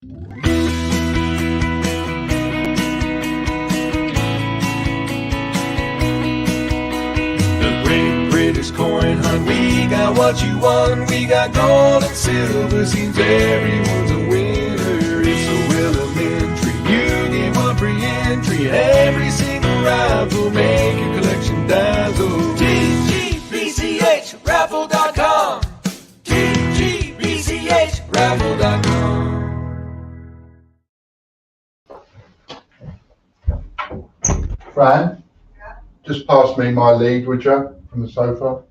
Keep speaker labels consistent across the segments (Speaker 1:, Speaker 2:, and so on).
Speaker 1: The Great British Coin Hunt, we got what you want. We got gold and silver, seems everyone's a winner. It's so elementary, you get one free entry, and every single raffle make your collection dazzle. TGBCHraffle.com, TGBCHraffle.com.
Speaker 2: Fran, just pass me my lead, would you, from the sofa?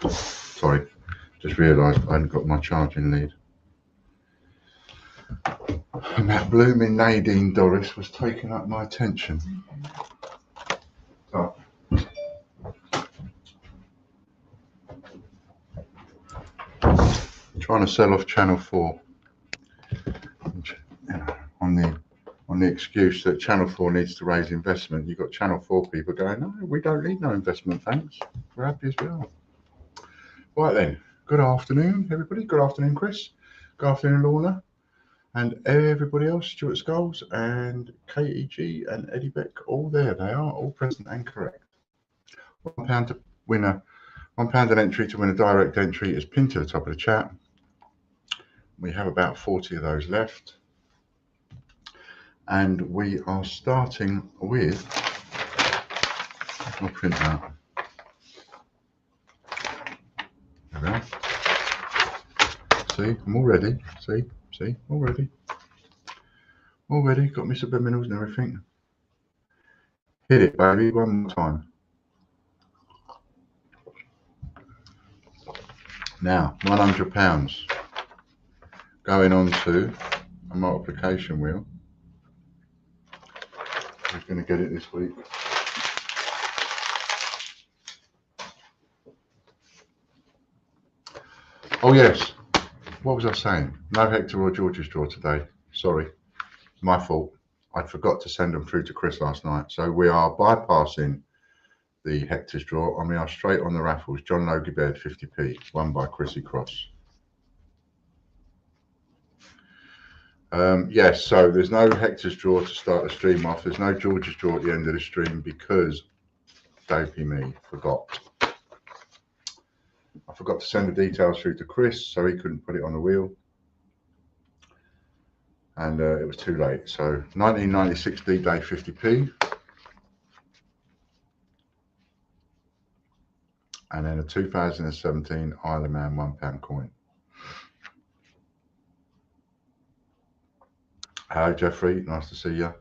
Speaker 2: Sorry, just realised I hadn't got my charging lead. And that blooming Nadine Dorris was taking up my attention. Oh. Trying to sell off Channel 4 on the excuse that Channel 4 needs to raise investment. You've got Channel 4 people going, no, we don't need no investment, thanks. We're happy as we are. Right then, good afternoon, everybody. Good afternoon, Chris. Good afternoon, Lorna. And everybody else, Stuart Skulls and KEG and Eddie Beck, all there. They are all present and correct. £1 to win £1 an entry to win a direct entry is pinned to the top of the chat. We have about 40 of those left. And we are starting with, I'll print that. There we are. See, I'm all ready. See, all ready. All ready, got me subliminals and everything. Hit it, baby, one more time. Now, £100 going on to a multiplication wheel. Who's going to get it this week? Oh yes, what was I saying? No Hector or George's draw today. Sorry, my fault. I forgot to send them through to Chris last night. So we are bypassing the Hector's draw and we are straight on the raffles. John Logie Baird 50p, won by Chrissy Cross. Yes, so there's no Hector's draw to start the stream off. There's no George's draw at the end of the stream because Dopey me forgot. I forgot to send the details through to Chris, so he couldn't put it on the wheel. And it was too late. So 1996 D-Day 50p. And then a 2017 Isle of Man £1 coin. Hello, Jeffrey. Nice to see you.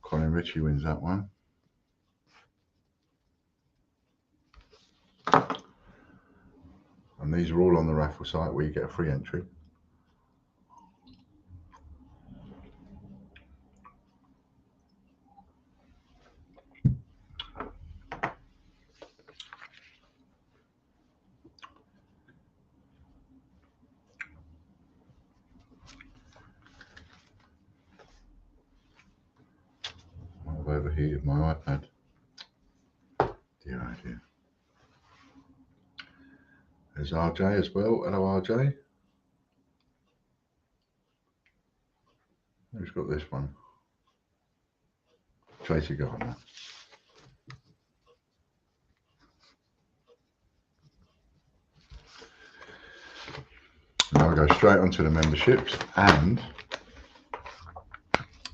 Speaker 2: Colin Ritchie wins that one. And these are all on the raffle site where you get a free entry. I've overheated my iPad. Dear idea. There's RJ as well. Hello, RJ. Who's got this one? Tracy Gardner. Now we go straight onto the memberships and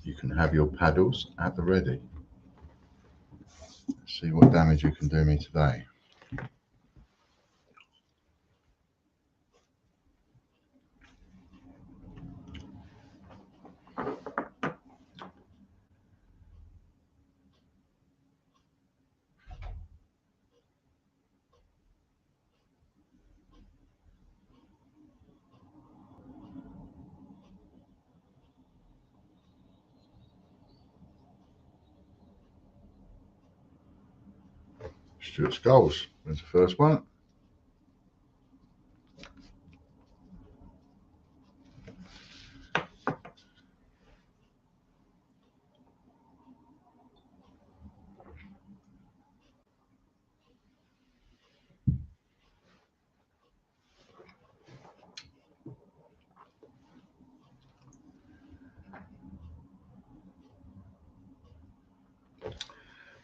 Speaker 2: you can have your paddles at the ready. Let's see what damage you can do me today. Stuart Skulls wins the first one.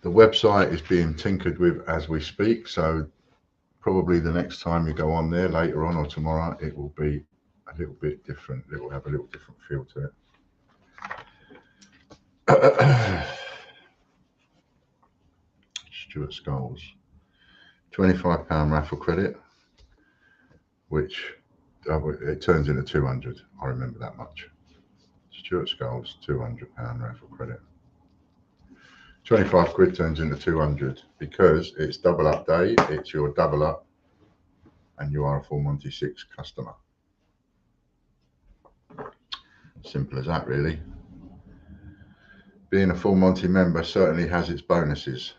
Speaker 2: The website is being tinkered with as we speak, so probably the next time you go on there later on or tomorrow, it will be a little bit different. It will have a little different feel to it. Stuart Skulls, £25 raffle credit, which it turns into 200. I remember that much. Stuart Skulls, £200 raffle credit. 25 quid turns into 200 because it's double up day. It's your double up, and you are a full Monty 6 customer. Simple as that, really. Being a full Monty member certainly has its bonuses.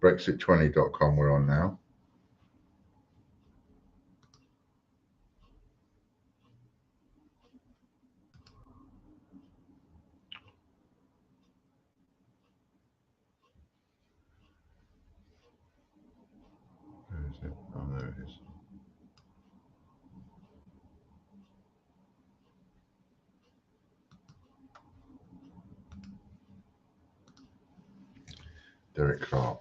Speaker 2: Brexit20.com we're on now. Where is it? Oh, there it is. Derek Clark.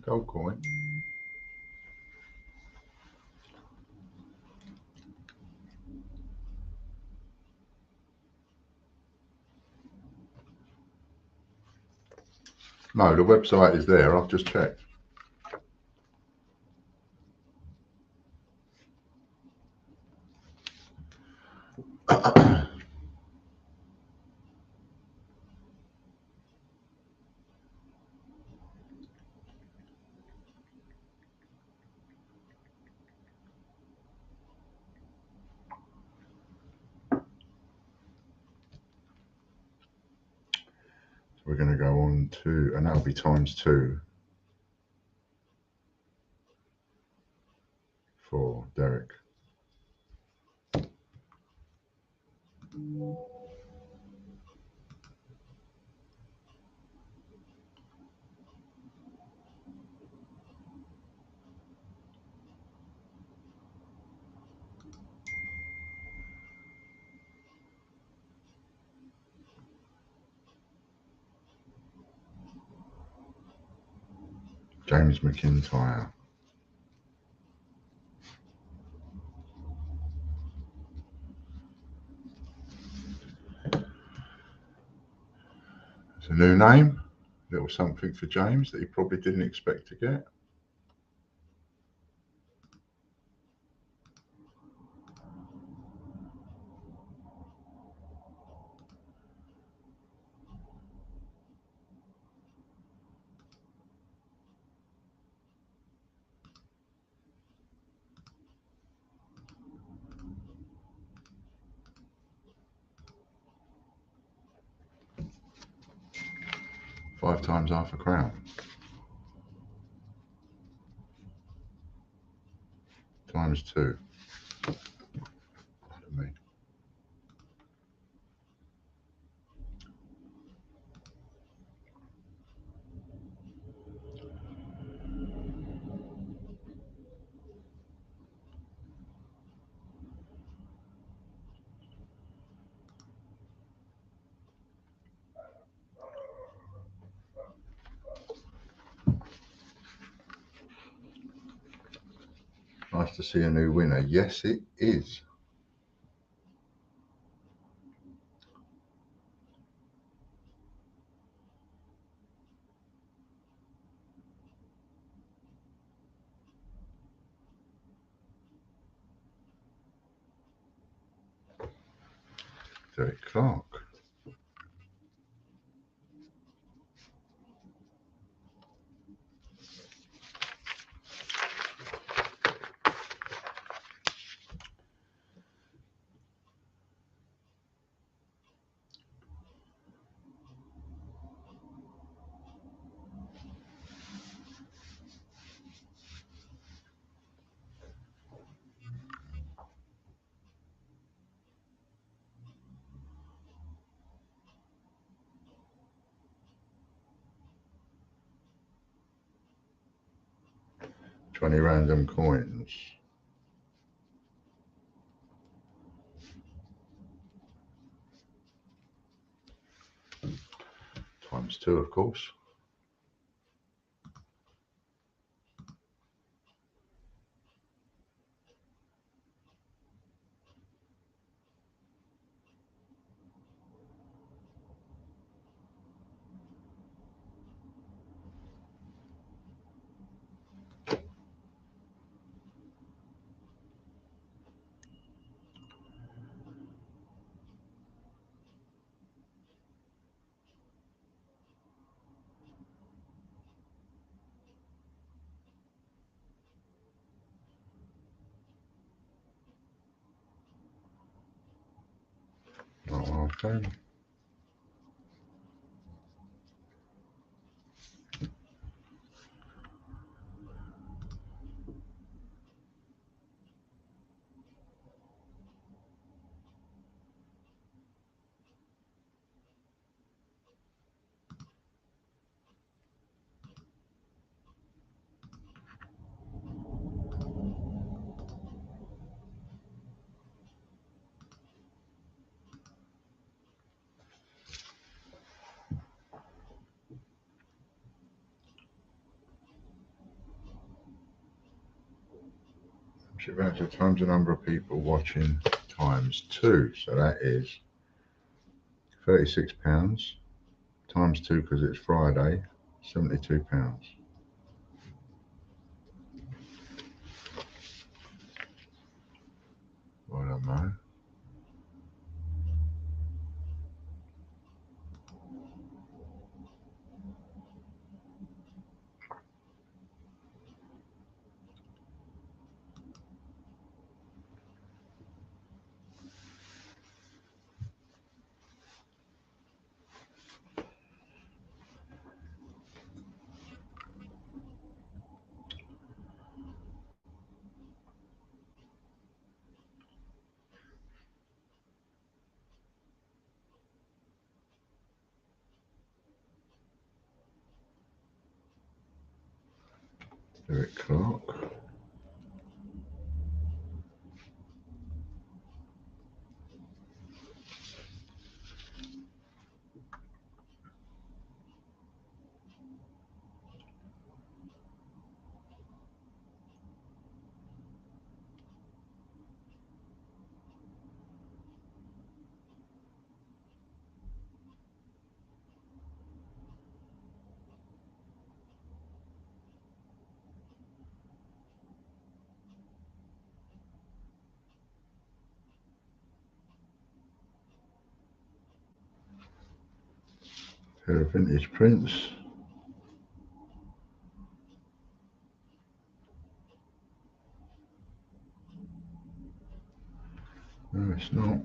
Speaker 2: Gold coin. No, the website is there. I've just checked. We're going to go on to, and that'll be ×2 for Derek. James McIntyre. It's a new name. Little something for James that he probably didn't expect to get. Five times half a crown. ×2. Pardon me. Nice to see a new winner. Yes, it is. Derek Clark. 20 random coins. Times 2, of course. Oh, okay. Voucher times the number of people watching times 2, so that is £36 times 2 because it's Friday, £72. I don't know. Derek Clark. Pair of vintage prints. No, it's not.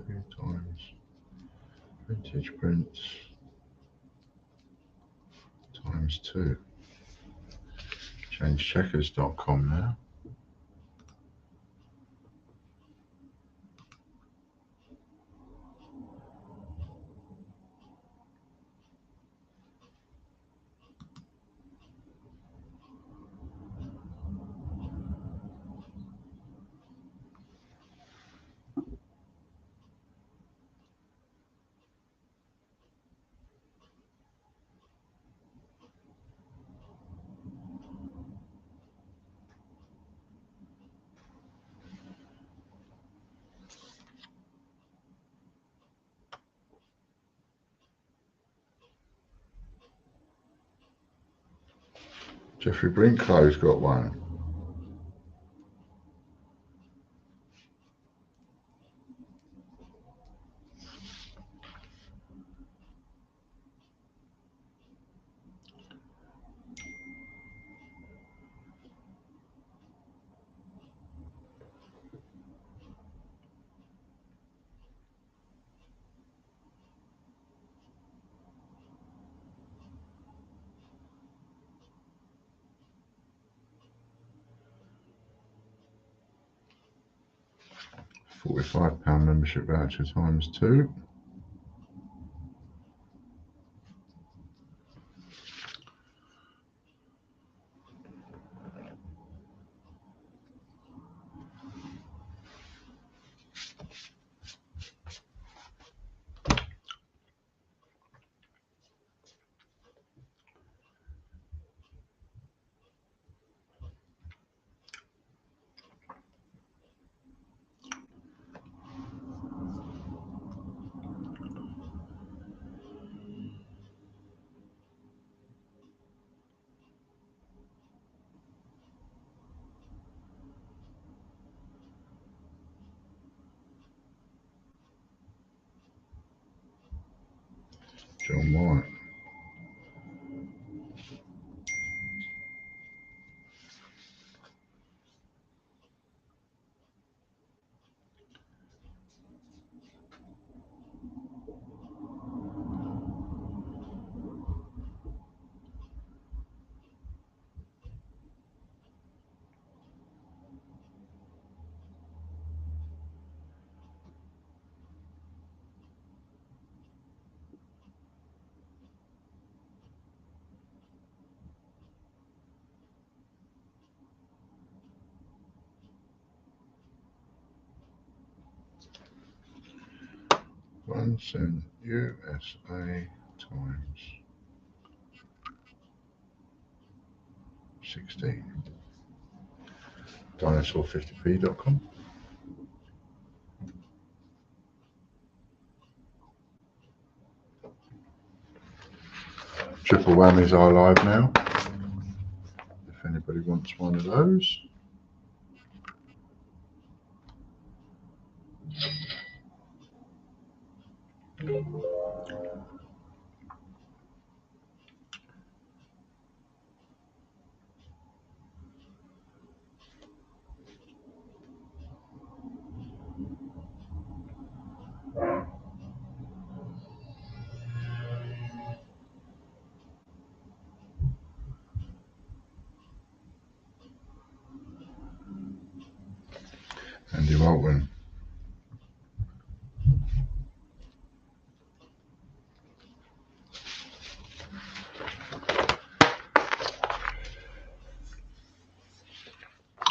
Speaker 2: 2 times vintage prints times 2. Change checkers.com now. Jeffrey Brinklow's got one. £45 membership voucher times 2. John White. $0.01 USA times 16. Dinosaur50p.com. Triple whammies are live now. If anybody wants one of those. Andy Walton.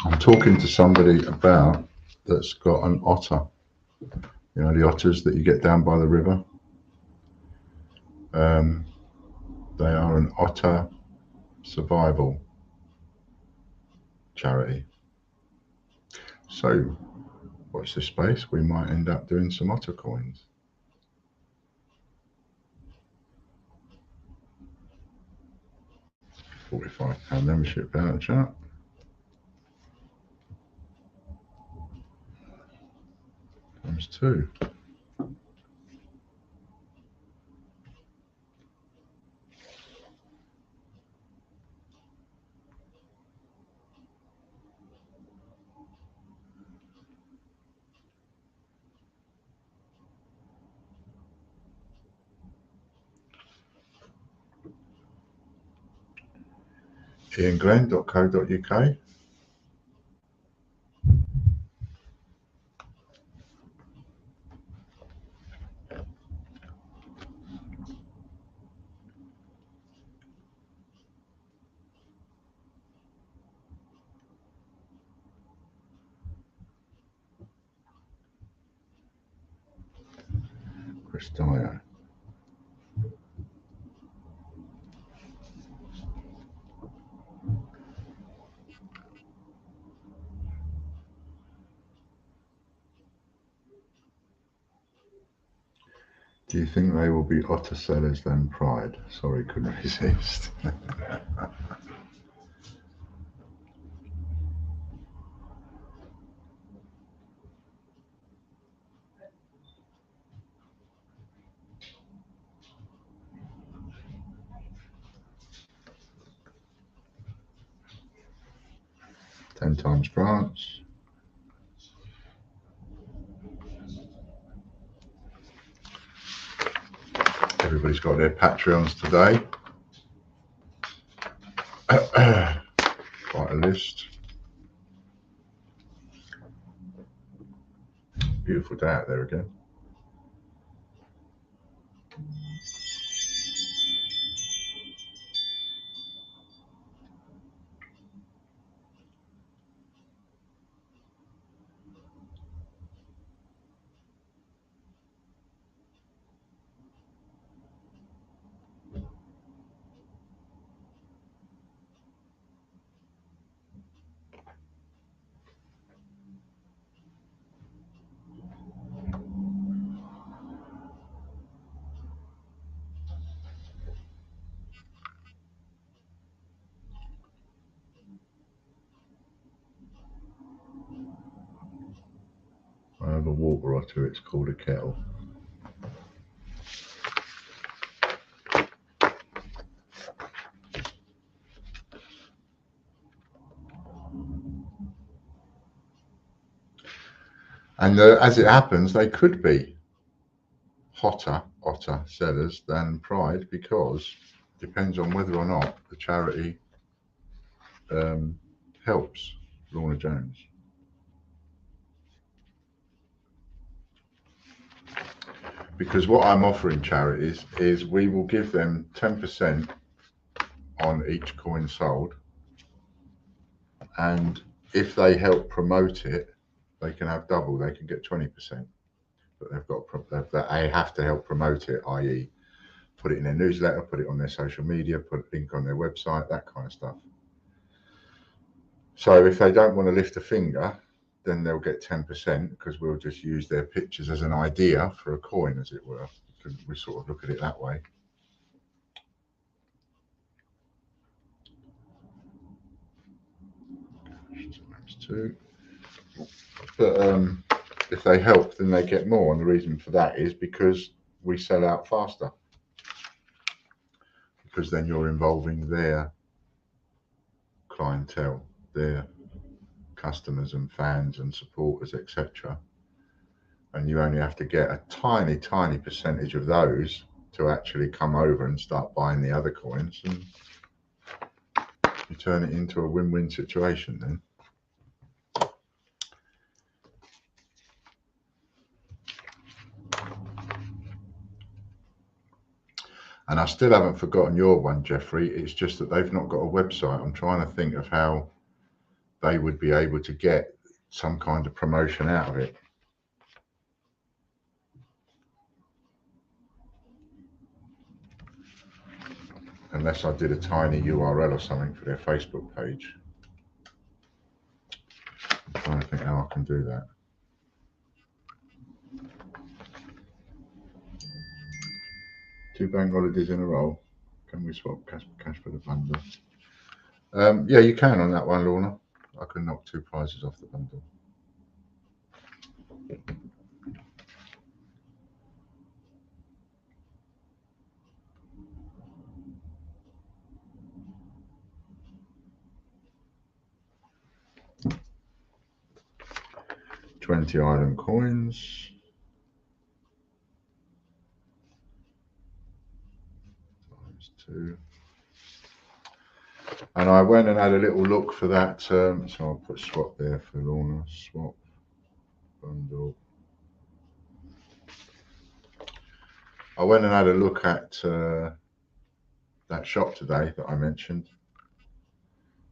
Speaker 2: I'm talking to somebody about that's got an otter. You know, the otters that you get down by the river. They are an otter survival charity. So, watch this space. We might end up doing some otter coins. £45 membership voucher. Times 2. ianglenn.co.uk. Chris Dyer. Do you think they will be otter sellers than Pride? Sorry, couldn't resist. Ten times France. Everybody's got their Patreons today. Quite a list. Beautiful day out there again. I have a water otter, it's called a kettle. And as it happens, they could be hotter sellers than Pride, because it depends on whether or not the charity helps Lorna Jones. Because what I'm offering charities is we will give them 10% on each coin sold, and if they help promote it, they can have double. They can get 20%, but they have to help promote it, i.e., put it in their newsletter, put it on their social media, put a link on their website, that kind of stuff. So if they don't want to lift a finger, then they'll get 10%, because we'll just use their pictures as an idea for a coin, as it were. We sort of look at it that way. Two. But if they help, then they get more, and the reason for that is because we sell out faster, because then you're involving their clientele, their customers and fans and supporters, etc. And you only have to get a tiny percentage of those to actually come over and start buying the other coins, and you turn it into a win-win situation then. And I still haven't forgotten your one, Jeffrey. It's just that they've not got a website. I'm trying to think of how they would be able to get some kind of promotion out of it. Unless I did a tiny URL or something for their Facebook page. I'm trying to think how I can do that. Two bank holidays in a row. Can we swap cash for the bundle? Yeah, you can on that one, Lorna. I can knock 2 prizes off the bundle. $20 island coins. Times 2. And I went and had a little look for that. So I'll put swap there for Lorna. Swap bundle. I went and had a look at that shop today that I mentioned,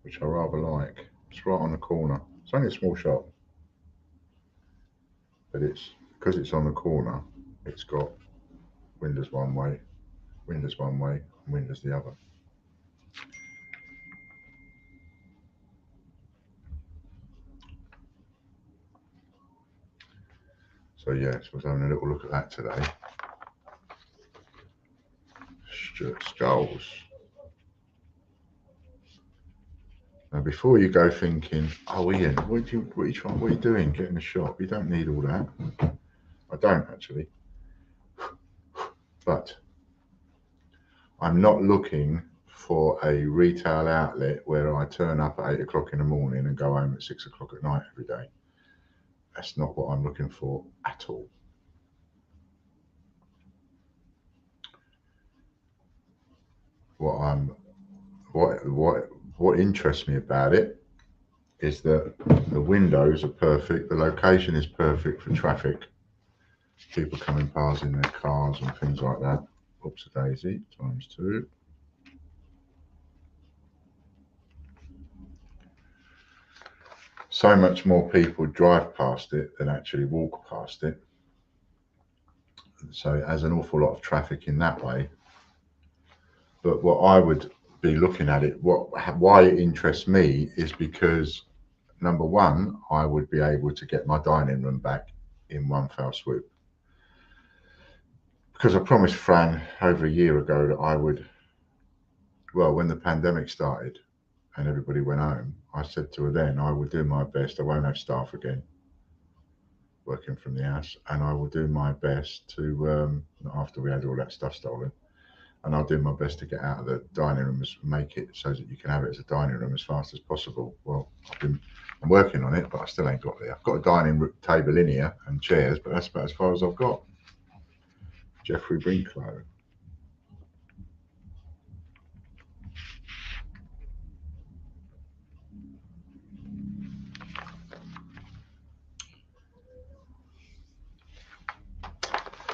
Speaker 2: which I rather like. It's right on the corner. It's only a small shop, but it's because it's on the corner. It's got windows one way, and windows the other. So yes, I was having a little look at that today. Stuart Skulls. Now, before you go thinking, oh Ian, what are you doing? Get in the shop. You don't need all that. I don't actually. But I'm not looking for a retail outlet where I turn up at 8 o'clock in the morning and go home at 6 o'clock at night every day. That's not what I'm looking for at all. What interests me about it is that the windows are perfect, the location is perfect for traffic, people coming past in their cars and things like that. Oops, a daisy, times 2. So much more people drive past it than actually walk past it. So it has an awful lot of traffic in that way. But what I would be looking at it, why it interests me is because, number one, I would be able to get my dining room back in one fell swoop. Because I promised Fran over a year ago that I would, well, when the pandemic started and everybody went home, I said to her then, I will do my best. I won't have staff again working from the house, and I will do my best to, after we had all that stuff stolen, and I'll do my best to get out of the dining room and make it so that you can have it as a dining room as fast as possible. Well, I'm working on it, but I still ain't got there. I've got a dining table in here and chairs, but that's about as far as I've got. Jeffrey Brinklow.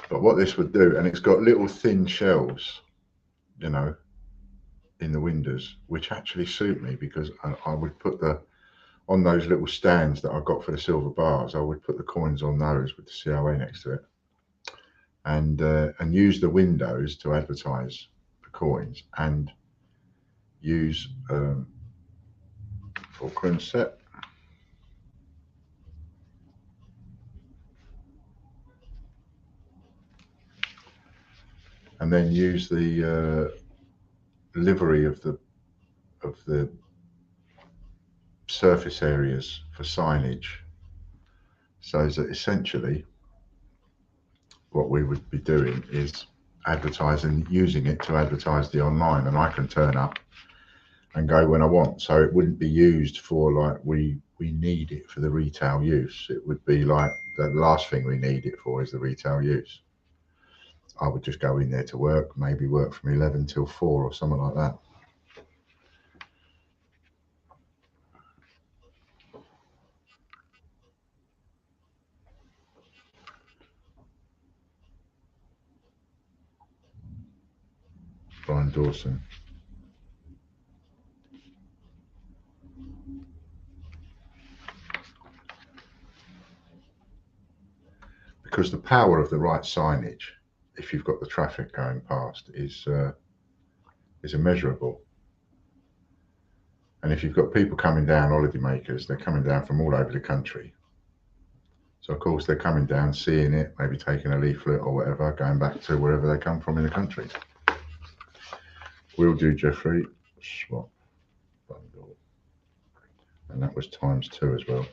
Speaker 2: But what this would do, and it's got little thin shelves, you know, in the windows, which actually suit me, because I would put on those little stands that I got for the silver bars, I would put the coins on those with the COA next to it, and use the windows to advertise the coins, and use Fulcrum set. And then use the livery of the surface areas for signage, so that essentially what we would be doing is advertising, using it to advertise the online, and I can turn up and go when I want. So it wouldn't be used for like we need it for the retail use. It would be like the last thing we need it for is the retail use. I would just go in there to work, maybe work from 11 till 4 or something like that. Brian Dawson. Because the power of the right signage, if you've got the traffic going past, is immeasurable. And if you've got people coming down, holiday makers, they're coming down from all over the country. So of course they're coming down, seeing it, maybe taking a leaflet or whatever, going back to wherever they come from in the country. Will do, Jeffrey. Swap bundle. And that was ×2 as well.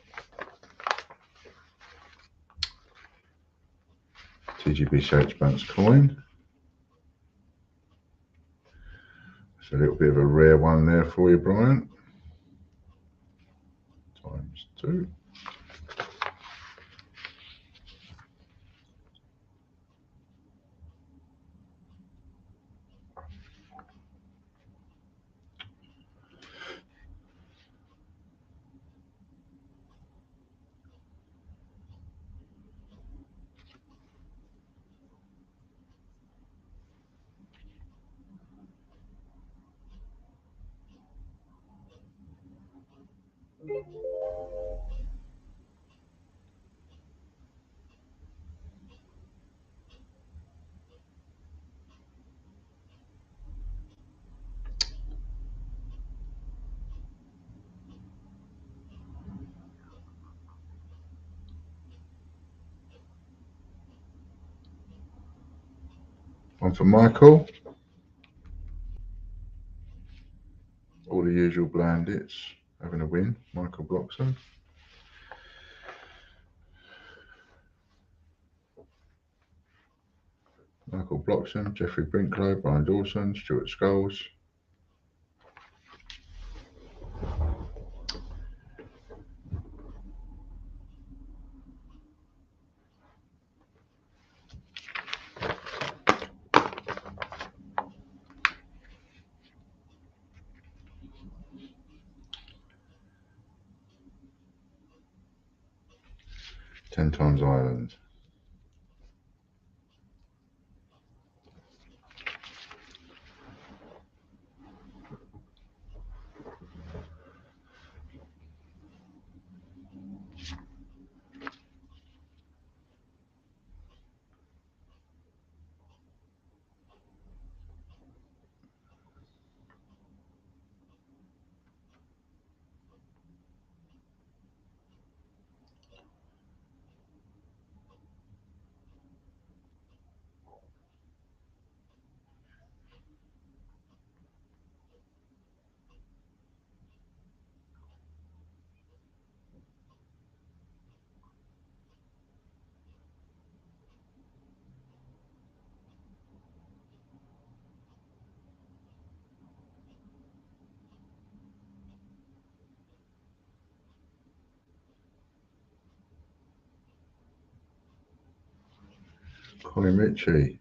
Speaker 2: TGB Search Bunch coin. It's a little bit of a rare one there for you, Brian. ×2. One for Michael. All the usual bandits having a win. Michael Bloxham. Michael Bloxham, Jeffrey Brinklow, Brian Dawson, Stuart Scholes. Ten times Ireland. Colin Ritchie.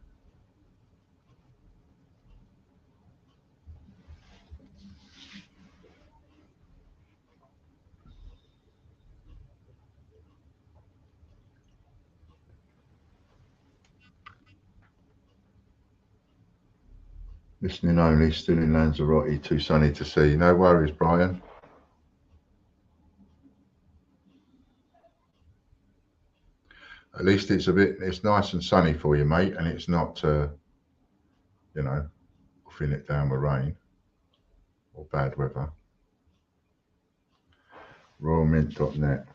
Speaker 2: Listening only, still in Lanzarote, too sunny to see. No worries, Brian. At least it's nice and sunny for you, mate, and it's not, you know, filling it down with rain or bad weather. RoyalMint.net.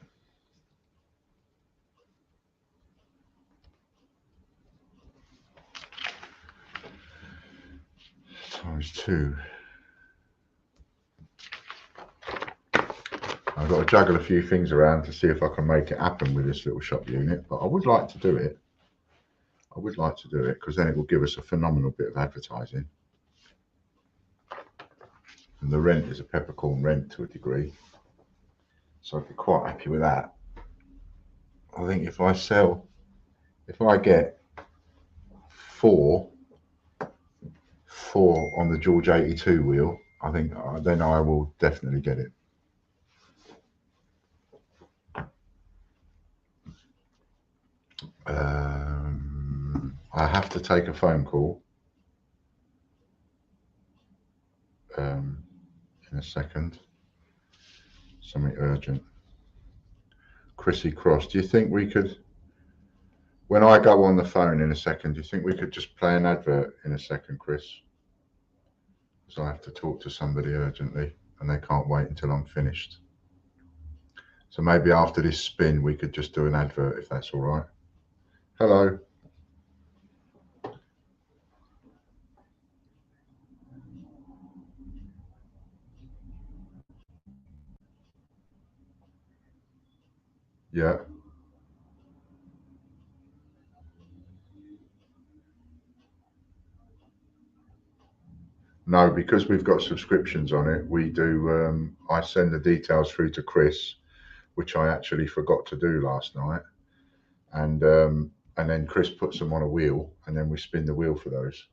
Speaker 2: ×2. I've got to juggle a few things around to see if I can make it happen with this little shop unit, but I would like to do it. I would like to do it because then it will give us a phenomenal bit of advertising. And the rent is a peppercorn rent to a degree. So I'd be quite happy with that. I think if I get four on the George 82 wheel, I think then I will definitely get it. I have to take a phone call in a second. Something urgent. Chrissy Cross, do you think we could, when I go on the phone in a second, do you think we could just play an advert in a second, Chris? Because I have to talk to somebody urgently and they can't wait until I'm finished. So maybe after this spin, we could just do an advert if that's all right. Hello. Yeah. No, because we've got subscriptions on it, we do, I send the details through to Chris, which I actually forgot to do last night. And then Chris puts them on a wheel and then we spin the wheel for those.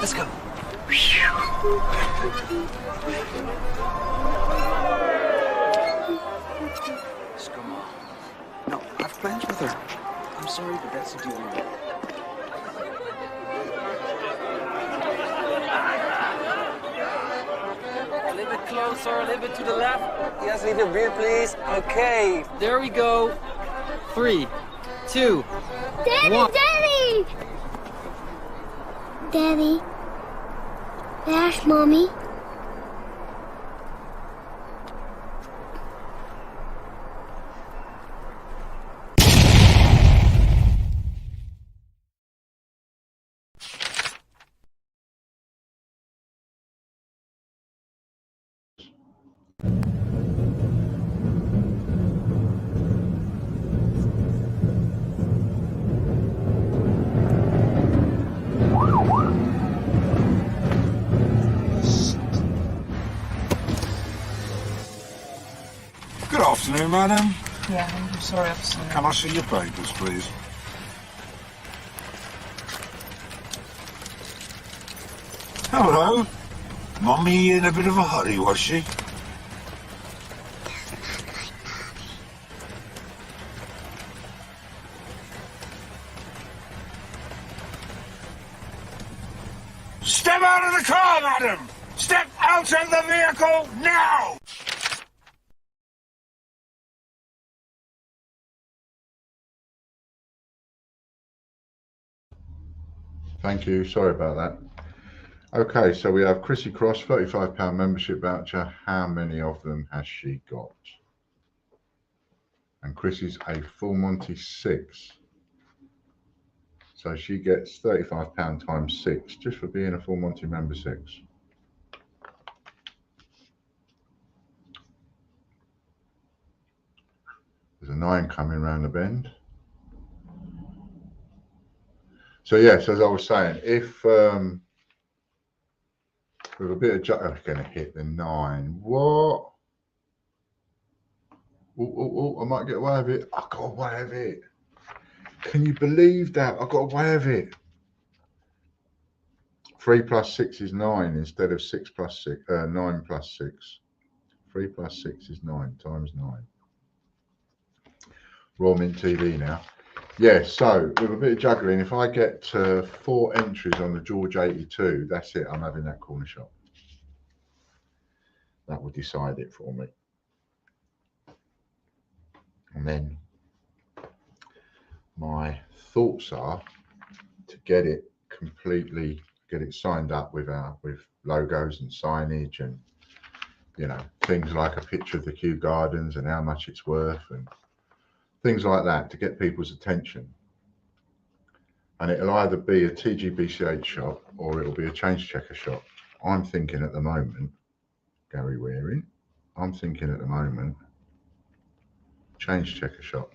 Speaker 3: Let's go. Come on. No, I have plans with her. I'm sorry, but that's the deal we made.
Speaker 4: A little bit closer, a little bit to the left.
Speaker 3: Yes, leave your beer, please. Okay.
Speaker 4: There we go. 3, 2,
Speaker 5: Daddy,
Speaker 4: 1.
Speaker 5: Daddy! Daddy, there's Mommy.
Speaker 6: Good afternoon, madam.
Speaker 7: Yeah, I'm sorry, officer.
Speaker 6: Can I see your papers, please? Hello. Mummy in a bit of a hurry, was she? Step out of the car, madam! Step out of the vehicle now!
Speaker 2: Thank you. Sorry about that. Okay, so we have Chrissy Cross, £35 membership voucher. How many of them has she got? And Chrissy's a full Monty 6. So she gets £35 times 6 just for being a full Monty member 6. There's a 9 coming around the bend. So yes, as I was saying, if With a bit of I'm going to hit the 9. What? Oh, I might get away with it. I got away with it. Can you believe that? I got away with it. 3 plus 6 is 9 instead of 6 plus 6, 9 plus 6. 3 plus 6 is 9 times 9. Raw Mint TV now. Yeah, so with a bit of juggling, if I get 4 entries on the George 82, that's it. I'm having that corner shop. That will decide it for me. And then my thoughts are to get it completely, get it signed up with logos and signage and, you know, things like a picture of the Kew Gardens and how much it's worth and things like that to get people's attention. And it'll either be a TGBCH shop or it'll be a change checker shop. I'm thinking at the moment, Gary Waring, I'm thinking at the moment, change checker shop.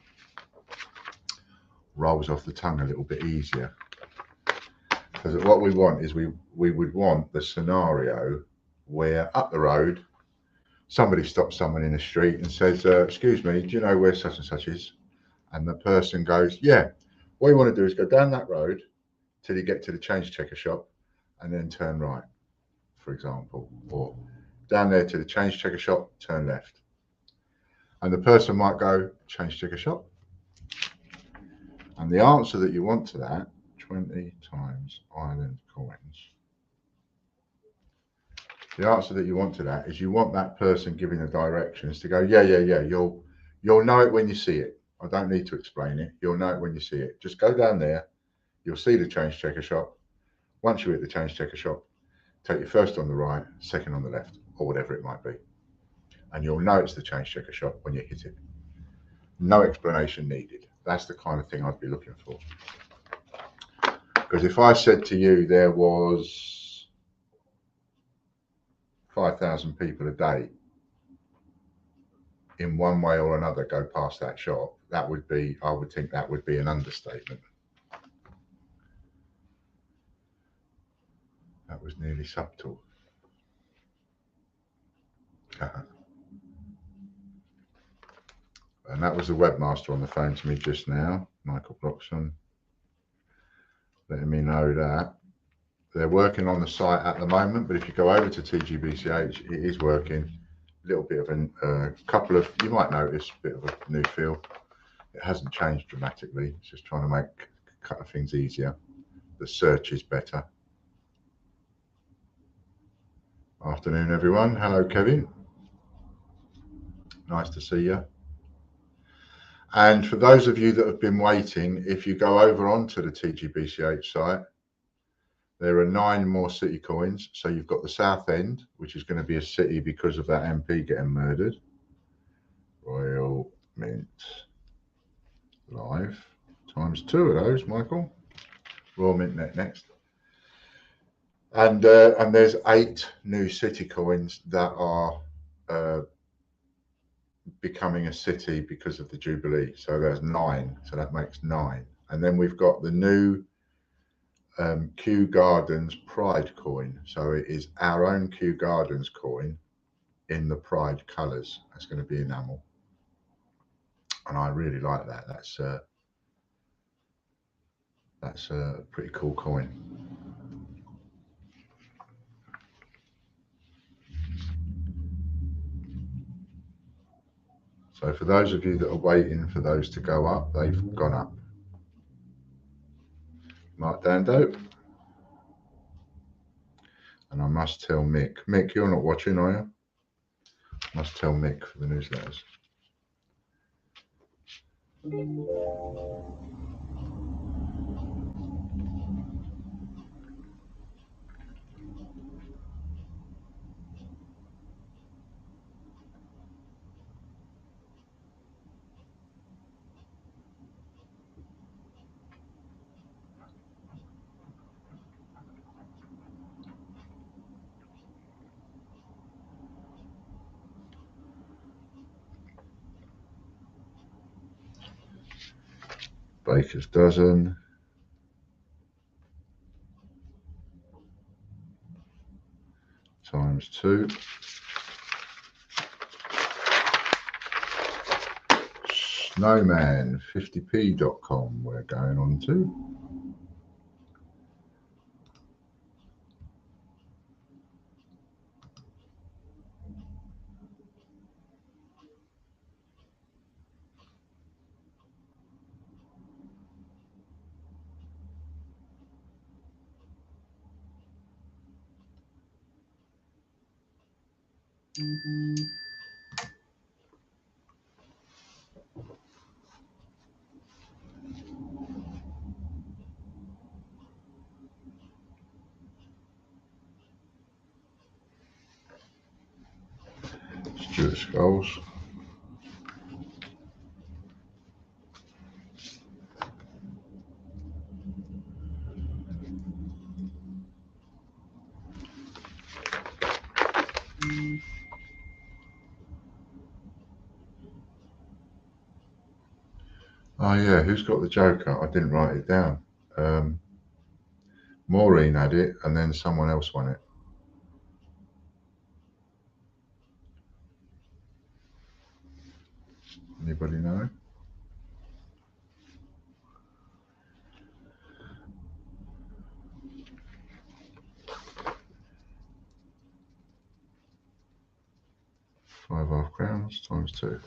Speaker 2: Rolls off the tongue a little bit easier. Because what we want is we would want the scenario where up the road, somebody stops someone in the street and says, excuse me, do you know where such and such is? And the person goes, yeah. What you want to do is go down that road till you get to the change checker shop and then turn right, for example, or down there to the change checker shop, turn left. And the person might go, change checker shop. And the answer that you want to that, 20 times island coins. The answer that you want to that is you want that person giving the directions to go, yeah. You'll know it when you see it. I don't need to explain it. You'll know it when you see it. Just go down there. You'll see the change checker shop. Once you're at the change checker shop, take your first on the right, second on the left, or whatever it might be. And you'll know it's the change checker shop when you hit it. No explanation needed. That's the kind of thing I'd be looking for. Because if I said to you there was 5,000 people a day in one way or another go past that shop, that would be, I would think that would be an understatement. That was nearly subtle. And that was the webmaster on the phone to me just now, Michael Broxham, letting me know that they're working on the site at the moment, but if you go over to TGBCH, it is working. A little bit of a couple of, you might notice, a bit of a new feel. It hasn't changed dramatically. It's just trying to make a couple of things easier. The search is better. Afternoon, everyone. Hello, Kevin. Nice to see you. And for those of you that have been waiting, if you go over onto the TGBCH site, there are 9 more city coins. So you've got the South End, which is going to be a city because of that MP getting murdered. Royal Mint Live times 2 of those, Michael. Royal Mint Net next. And there's 8 new city coins that are becoming a city because of the Jubilee. So there's 9. So that makes 9. And then we've got the new Kew Gardens Pride coin. So it is our own Kew Gardens coin in the Pride colours. That's going to be enamel. And I really like that. That's a pretty cool coin. So for those of you that are waiting for those to go up, they've gone up. Mark Dando. And I must tell Mick. Mick, you're not watching, are you? I must tell Mick for the newsletters. Baker's Dozen. times 2. Snowman50p.com we're going on to. Stuart Skulls. Oh yeah, who's got the Joker? I didn't write it down. Maureen had it, and then someone else won it. Anybody know? £5.5 times 2.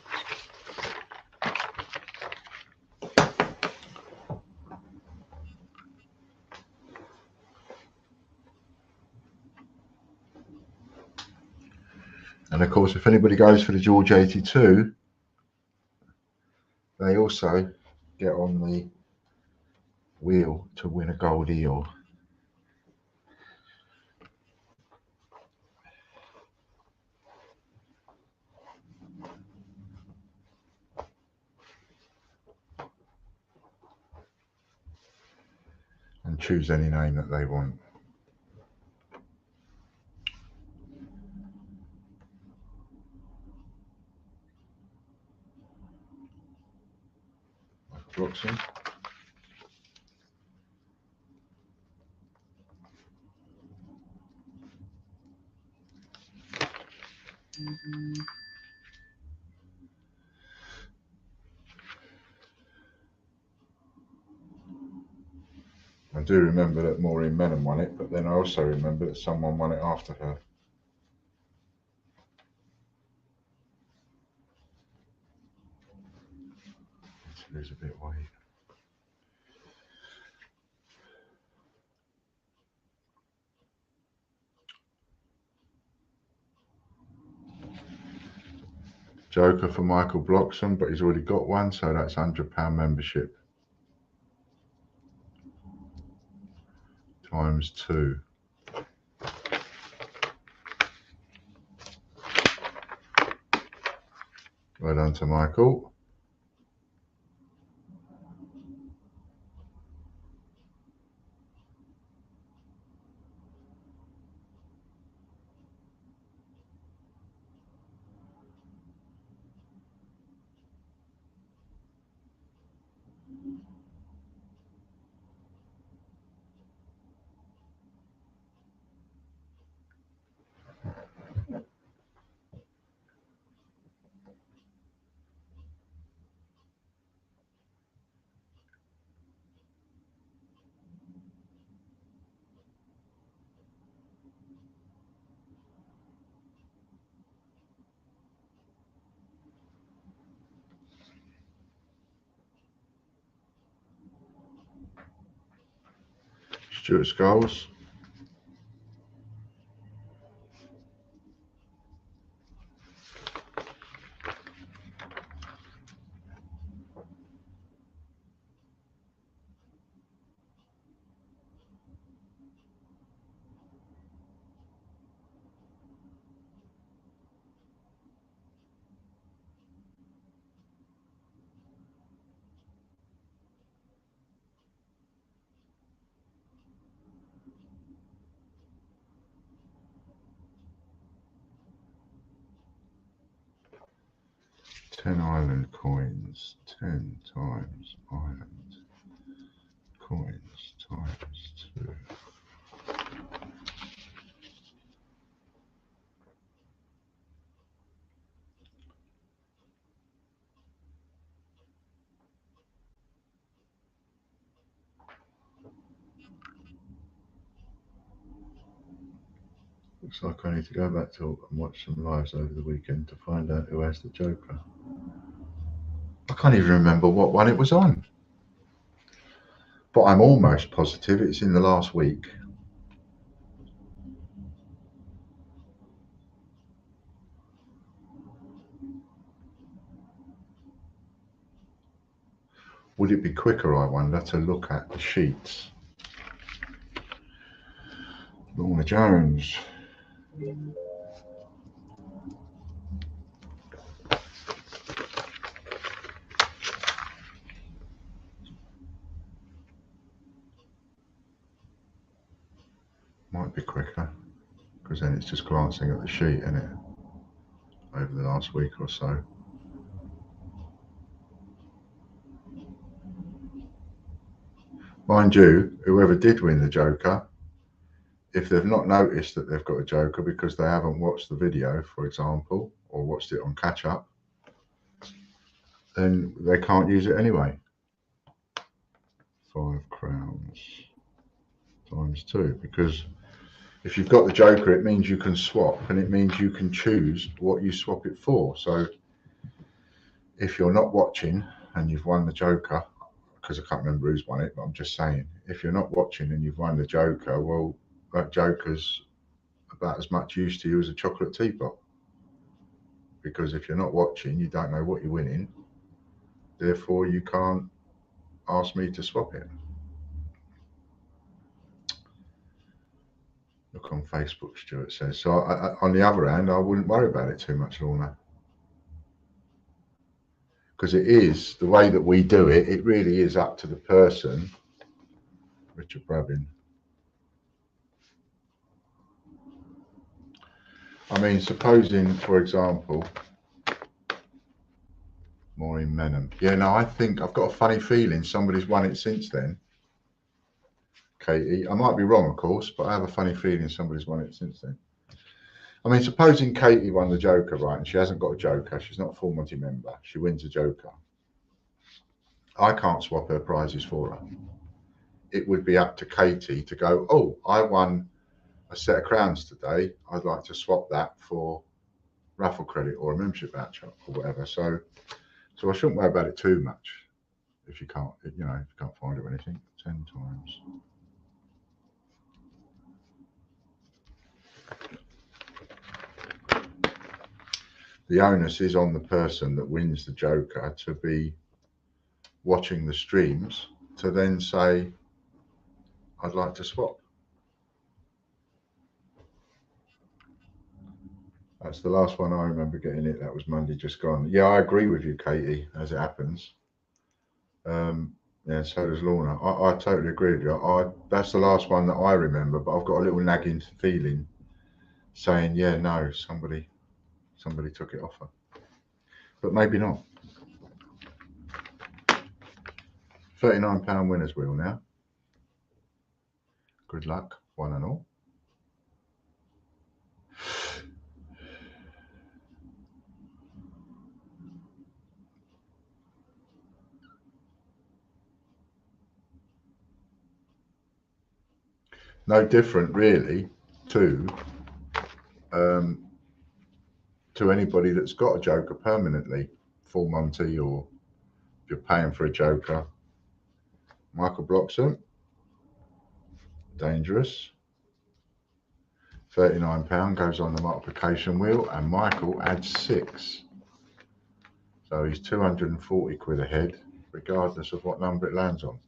Speaker 2: And of course, if anybody goes for the George 82, they also get on the wheel to win a gold eel. And choose any name that they want. Roxy. I do remember that Maureen Menon won it, but then I also remember that someone won it after her. Let's lose a bit of weight. Joker for Michael Bloxham, but he's already got one, so that's £100 membership. Times 2. Well done to Michael. Stuart Skulls. Ten island coins, 10 times island coins times 2. Looks like I need to go back to and watch some lives over the weekend to find out who has the Joker. I can't even remember what one it was on. But I'm almost positive it's in the last week. Would it be quicker, I wonder, to look at the sheets? Lorna Jones. Might be quicker, because then it's just glancing at the sheet, isn't it? Over the last week or so. Mind you, whoever did win the Joker, if they've not noticed that they've got a Joker because they haven't watched the video, for example, or watched it on catch up, then they can't use it anyway. 5 crowns times 2, because if you've got the Joker, it means you can swap, and it means you can choose what you swap it for. So if you're not watching and you've won the Joker, because I can't remember who's won it, but I'm just saying, if you're not watching and you've won the Joker, well, that Joker's about as much use to you as a chocolate teapot. Because if you're not watching, you don't know what you're winning. Therefore, you can't ask me to swap it. Look on Facebook, Stuart says. So on the other hand, I wouldn't worry about it too much, Lorna. Because it is, the way that we do it, it really is up to the person. Richard Brabin. I mean, supposing, for example, Maureen Menham. Yeah, no, I think I've got a funny feeling somebody's won it since then. Katie, I might be wrong, of course, but I have a funny feeling somebody's won it since then. I mean, supposing Katie won the Joker, right, and she hasn't got a Joker, she's not a full Monty member, she wins a Joker. I can't swap her prizes for her. It would be up to Katie to go, oh, I won a set of crowns today, I'd like to swap that for raffle credit or a membership voucher or whatever. So I shouldn't worry about it too much if you can't, if you can't find it or anything. 10 times. The onus is on the person that wins the Joker to be watching the streams to then say, I'd like to swap. That's the last one I remember getting it. That was Monday just gone. Yeah, I agree with you, Katie, as it happens. Yeah, so does Lorna. I totally agree with you. That's the last one that I remember, but I've got a little nagging feeling saying, yeah, no, somebody took it off her. But maybe not. £39 winners wheel now. Good luck, one and all. No different really to anybody that's got a Joker permanently, full Monty, or if you're paying for a Joker. Michael Bloxham, dangerous. £39 goes on the multiplication wheel, and Michael adds 6. So he's 240 quid ahead, regardless of what number it lands on.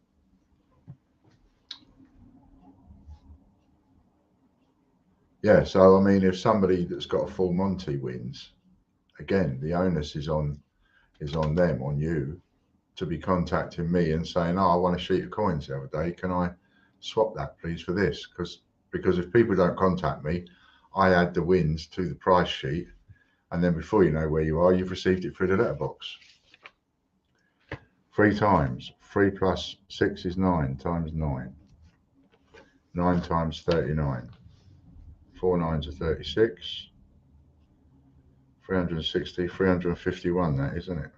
Speaker 2: Yeah, so I mean, if somebody that's got a full Monty wins, again, the onus is on them, on you, to be contacting me and saying, oh, I want a sheet of coins the other day. Can I swap that, please, for this? Because if people don't contact me, I add the wins to the price sheet, and then before you know where you are, you've received it through the letterbox. 3 times. 3 plus 6 is 9 times 9. 9 times 39. 4 9s are 36. 360, 351, that, isn't it?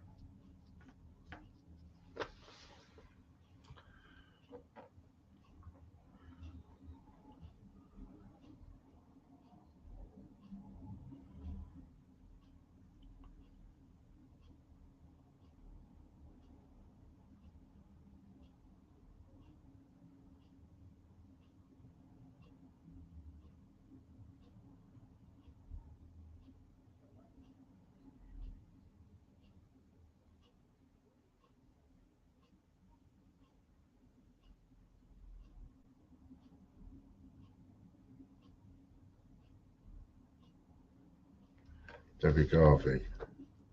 Speaker 2: Debbie Garvey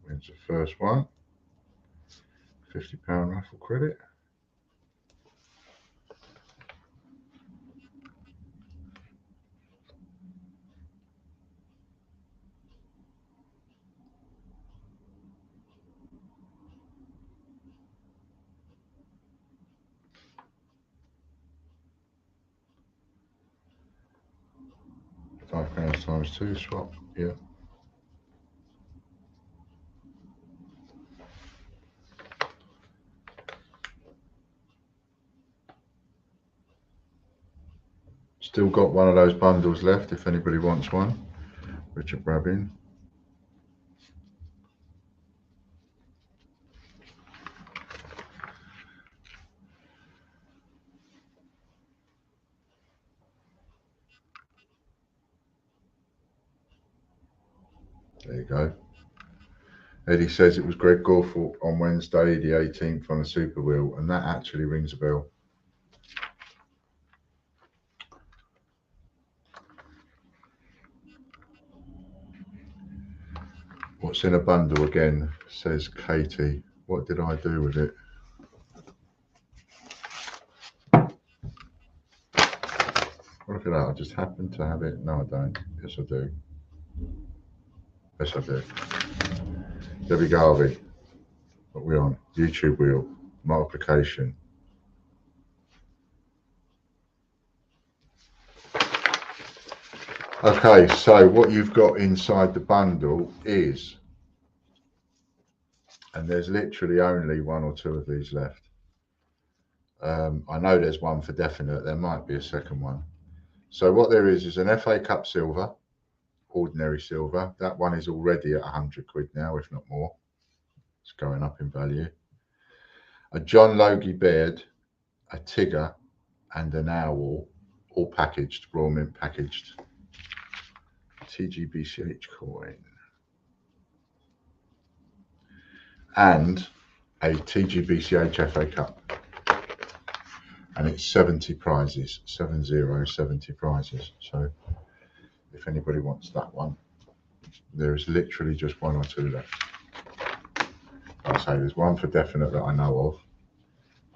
Speaker 2: wins the first one. £50 raffle credit. £5 times 2 swap, yeah. Still got one of those bundles left if anybody wants one. Richard Brabbin. There you go. Eddie says it was Greg Gorthorpe on Wednesday, the 18th on the Super Wheel, and that actually rings a bell. What's in a bundle again, says Katie. What did I do with it? Look at that, I just happen to have it. No, I don't. Yes, I do. Yes, I do. Debbie Garvey. What are we on? YouTube wheel. Multiplication. Okay, so what you've got inside the bundle is, and there's literally only one or two of these left. I know there's one for definite. There might be a second one. So what there is an FA Cup silver, ordinary silver. That one is already at 100 quid now, if not more. It's going up in value. A John Logie Baird, a Tigger, and an Owl, all packaged, Royal Mint packaged. TGBCH coin. And a TGBCH FA Cup. And it's 70 prizes, 70 prizes. So if anybody wants that one, there is literally just one or two left. I'll say there's one for definite that I know of.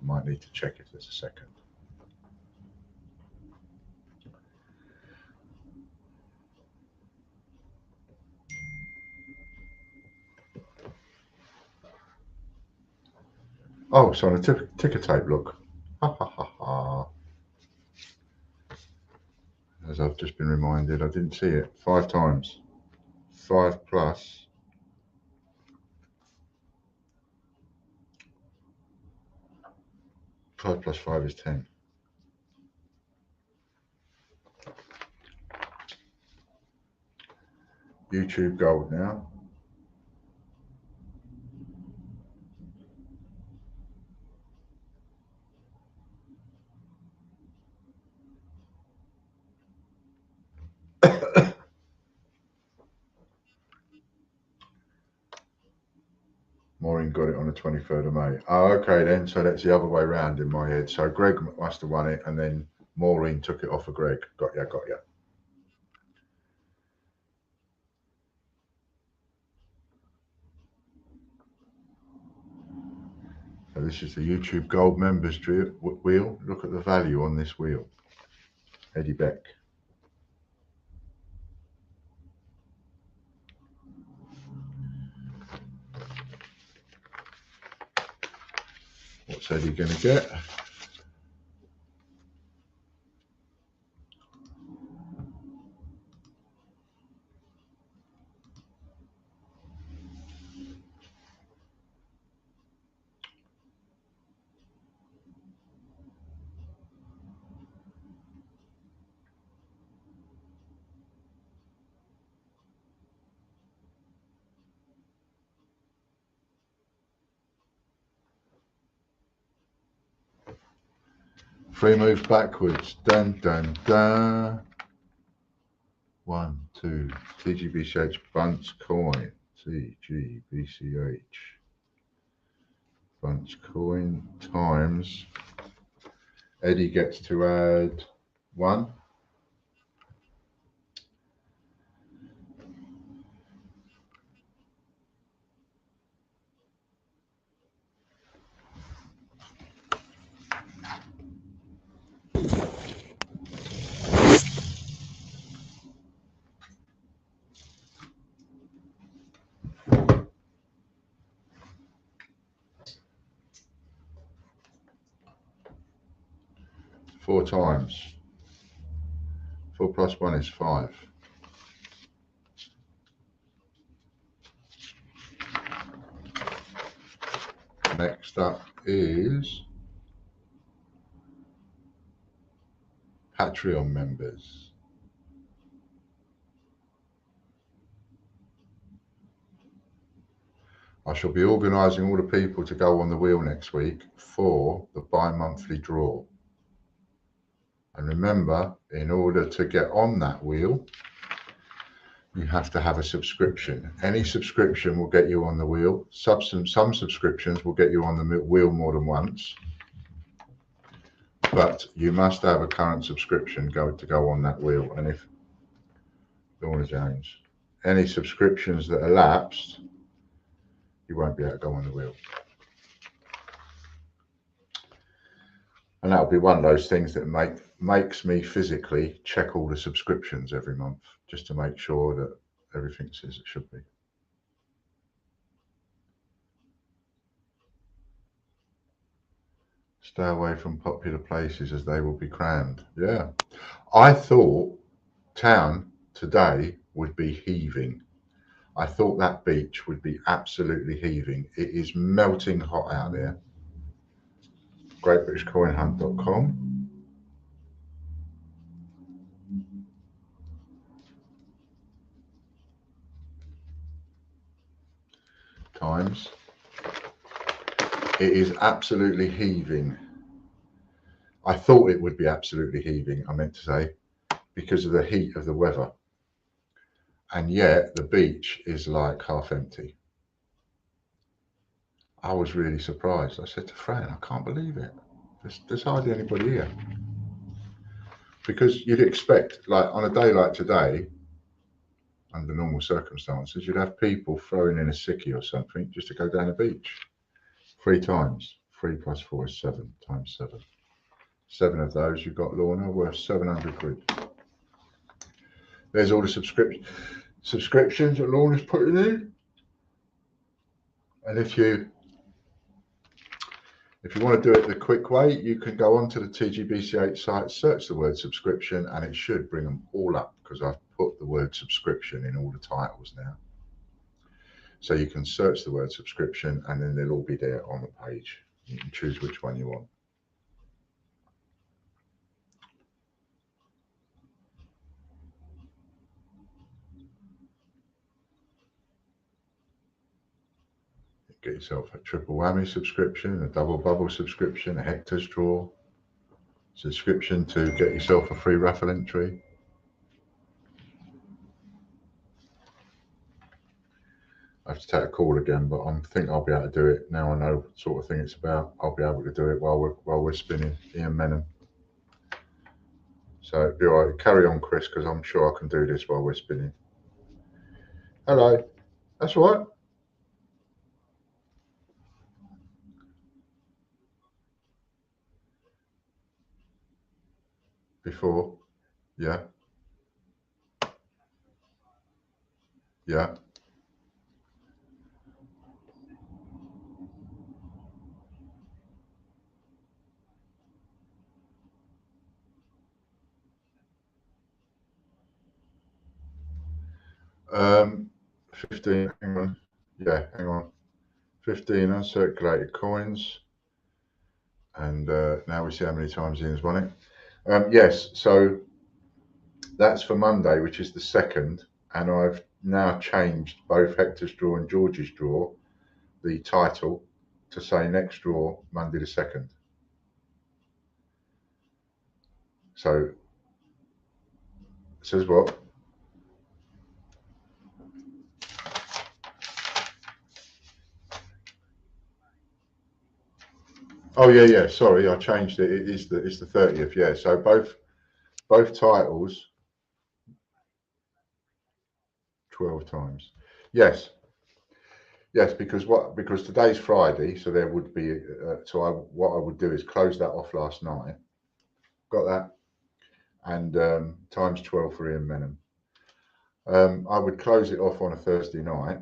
Speaker 2: I might need to check if there's a second. Oh, it's on a ticker tape, look. Ha ha ha ha. As I've just been reminded, I didn't see it 5 times. 5 plus. Five plus 5 is 10. YouTube gold now. Maureen got it on the 23rd of May. Oh, okay then. So that's the other way around in my head. So Greg must have won it, and then Maureen took it off of Greg. Got ya, got ya. So this is the YouTube Gold members wheel. Look at the value on this wheel. Eddie Beck. What's Eddie going to get? Three moves backwards. Dun, dun, dun. 1, 2. TGBCH Bunch coin. TGBCH Bunch coin times. Eddie gets to add 1. 4 times. 4 plus 1 is 5. Next up is Patreon members. I shall be organising all the people to go on the wheel next week for the bi-monthly draw. And remember, in order to get on that wheel, you have to have a subscription. Any subscription will get you on the wheel. Some subscriptions will get you on the wheel more than once. But you must have a current subscription to go on that wheel. And if Lorna Jones, any subscriptions that are lapsed, you won't be able to go on the wheel. And that'll be one of those things that makes me physically check all the subscriptions every month, just to make sure that everything's as it should be. Stay away from popular places as they will be crammed. Yeah. I thought town today would be heaving. I thought that beach would be absolutely heaving. It is melting hot out there. GreatBritishCoinHunt.com. Times. It is absolutely heaving. I thought it would be absolutely heaving, I meant to say, because of the heat of the weather. And yet the beach is like half empty. I was really surprised. I said to Fran, I can't believe it. There's hardly anybody here. Because you'd expect, like on a day like today, under normal circumstances, you'd have people throwing in a sickie or something just to go down the beach. 3 times. 3 plus 4 is 7 times 7. 7 of those you've got, Lorna, worth 700 quid. There's all the subscriptions that Lorna's putting in. And if you want to do it the quick way, you can go onto the TGBCH site, search the word subscription, and it should bring them all up because I've put the word subscription in all the titles now. So you can search the word subscription and then they'll all be there on the page. You can choose which one you want. Get yourself a triple whammy subscription, a double bubble subscription, a Hector's draw, subscription to get yourself a free raffle entry. I have to take a call again, but I think I'll be able to do it now. I know what sort of thing it's about. I'll be able to do it while we're spinning. Ian Menham. So it'd be all right. Carry on, Chris, because I'm sure I can do this while we're spinning. Hello. That's all right. Before, yeah. Yeah. Um, 15, hang on. Yeah, hang on. 15 uncirculated coins. And now we see how many times Ian's won it. Yes, so that's for Monday, which is the 2nd. And I've now changed both Hector's draw and George's draw, the title, to say next draw, Monday the 2nd. So, it says what? Oh yeah, sorry, I changed it. It's the 30th, yeah. So both titles 12 times. Yes, because today's Friday, so there would be what I would do is close that off last night. Got that? And times 12 for Ian Menham. I would close it off on a Thursday night,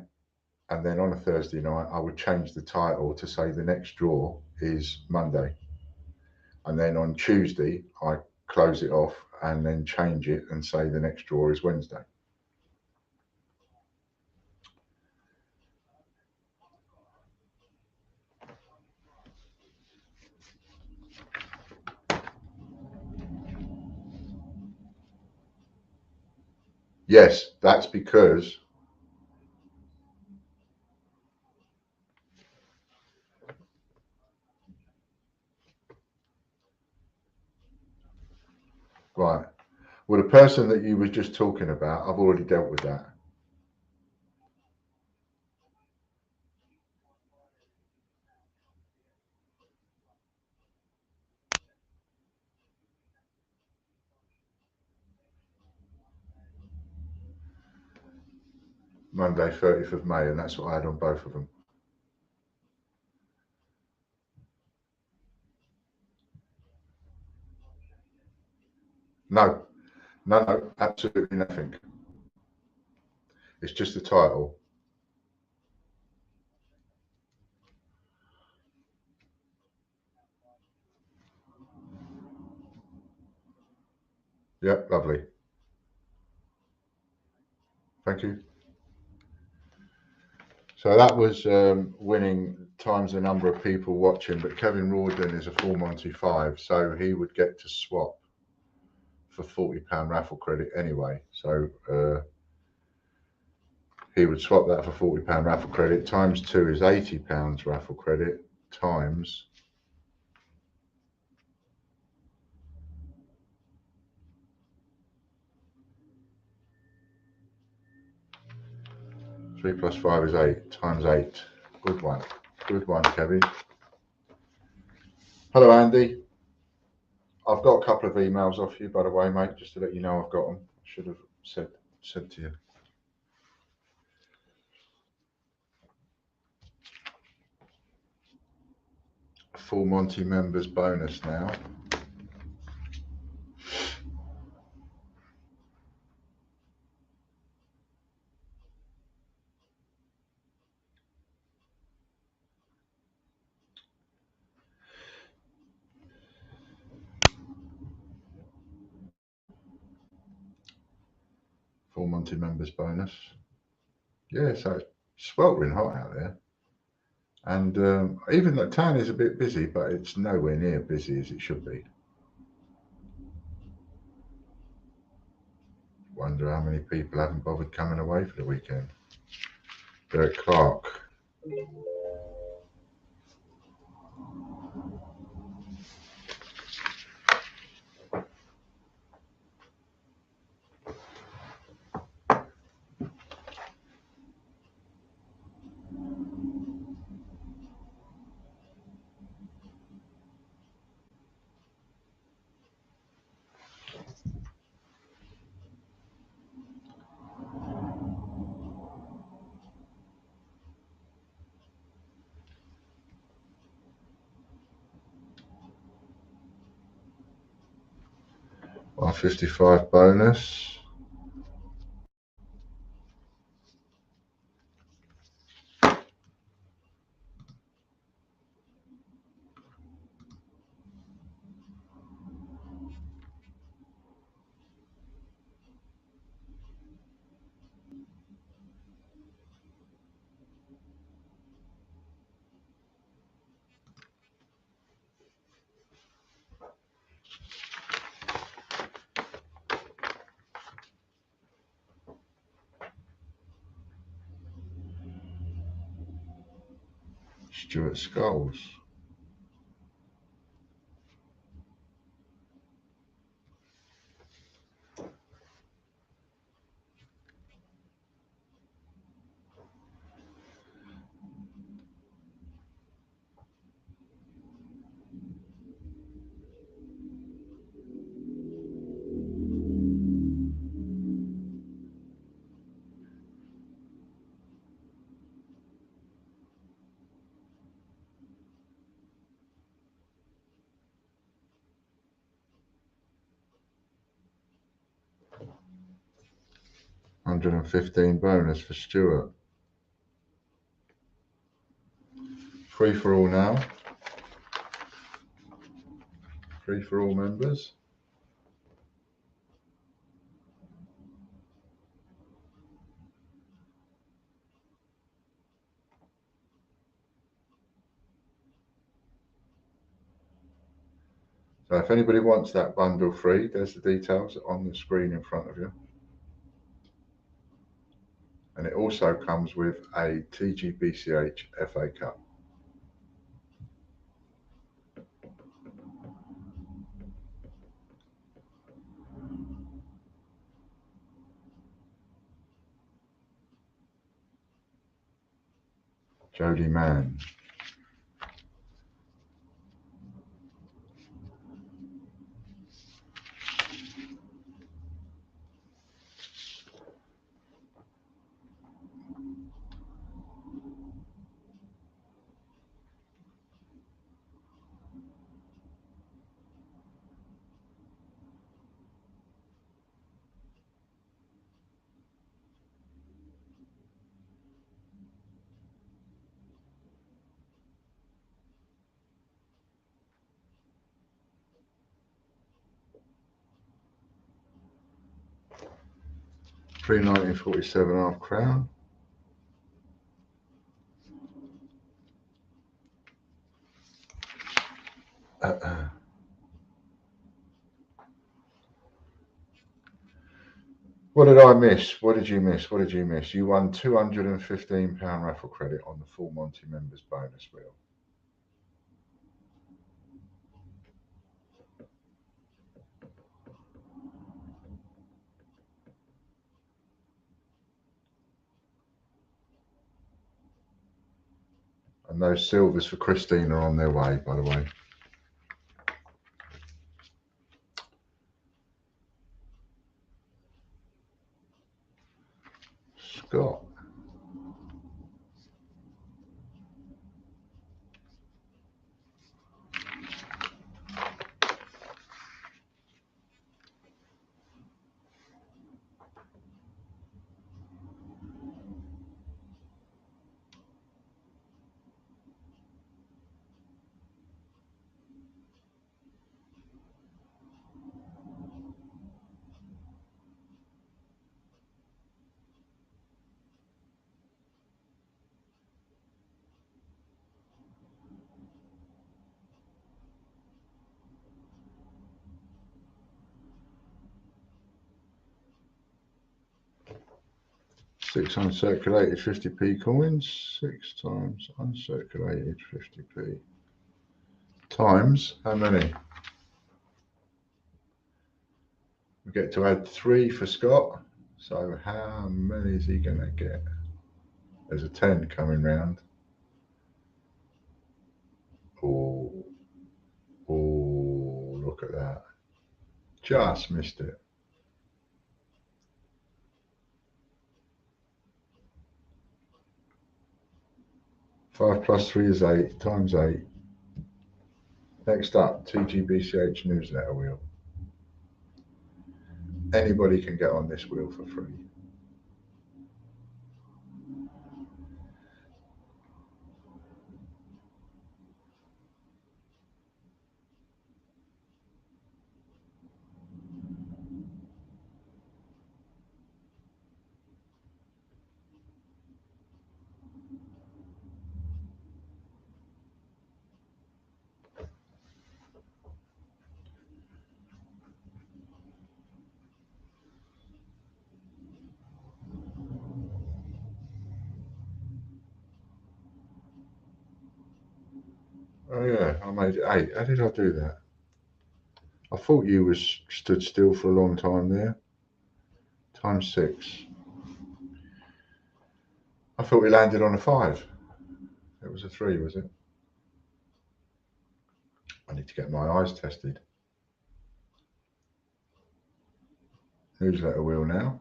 Speaker 2: and then on a Thursday night I would change the title to say the next draw is Monday, And then on Tuesday, I close it off and then change it and say the next draw is Wednesday. Yes, that's because right. Well, the person that you were just talking about, I've already dealt with that. Monday, 30th of May, and that's what I had on both of them. No, no, absolutely nothing. It's just the title. Yep, lovely. Thank you. So that was winning times the number of people watching, but Kevin Rawdon is a full Monty 5, so he would get to swap for £40 raffle credit anyway. So he would swap that for £40 raffle credit. Times 2 is £80 raffle credit times 3 plus 5 is 8 times 8. Good one. Good one, Kevin. Hello, Andy. I've got a couple of emails off you, by the way, mate, just to let you know I've got them. I should have said to you. Full Monty members bonus now. Full Monty members bonus. Yeah, so it's sweltering hot out there. And even the town is a bit busy, but it's nowhere near busy as it should be. Wonder how many people haven't bothered coming away for the weekend. Derek Clark. Our 55 bonus. Stuart Skulls. £115 bonus for Stuart. Free for all now. Free for all members. So if anybody wants that bundle free, there's the details on the screen in front of you. And it also comes with a TGBCH FA Cup. Jody Mann. Pre 1947 half crown. What did I miss? What did you miss? What did you miss? You won £215 raffle credit on the Full Monty members bonus wheel. And those silvers for Christine are on their way, by the way. Scott. Six uncirculated 50p coins, 6 times uncirculated 50p. Times how many? We get to add 3 for Scott. So how many is he going to get? There's a 10 coming round. Oh, look at that. Just missed it. Five plus 3 is 8 times 8. Next up, TGBCH newsletter wheel. Anybody can get on this wheel for free. Oh yeah, I made it 8. How did I do that? I thought you was stood still for a long time there. Times 6. I thought we landed on a 5. It was a 3, was it? I need to get my eyes tested. Newsletter wheel now.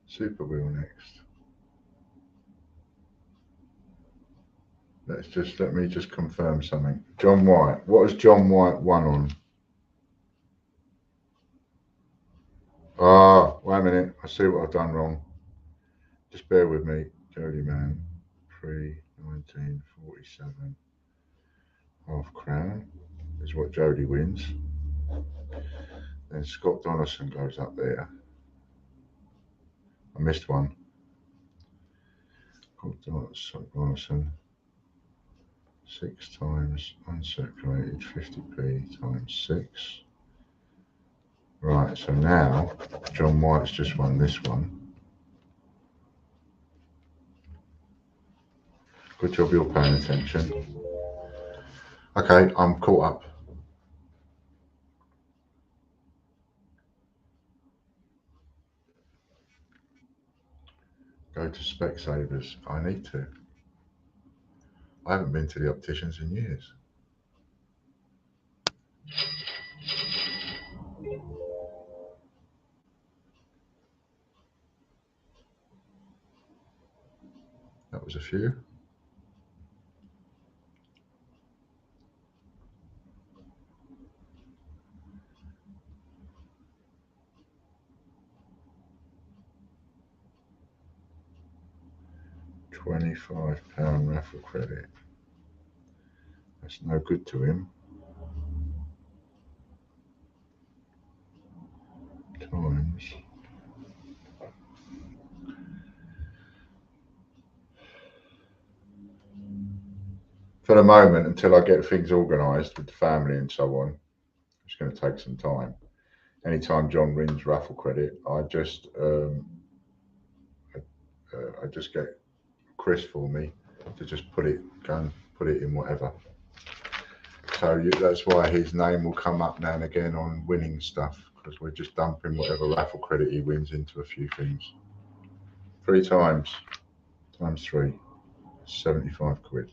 Speaker 2: Super wheel next. let me just confirm something. John White. What has John White won on? Ah, wait a minute. I see what I've done wrong. Just bear with me. Jody Man, 3/1947. Half crown is what Jody wins. Then Scott Donaldson goes up there. I missed one. Scott Donaldson. 6 times uncirculated 50p times 6. Right, so now John White's just won this one. Good job you're paying attention. Okay, I'm caught up. Go to Specsavers. I need to. I haven't been to the opticians in years. That was a few. £25 raffle credit. That's no good to him. Times. For the moment, until I get things organised with the family and so on, it's going to take some time. Anytime John wins raffle credit, I just get Chris for me to just go and put it in whatever. So that's why his name will come up now and again on winning stuff, because we're just dumping whatever raffle credit he wins into a few things. 3 times 3, 75 quid.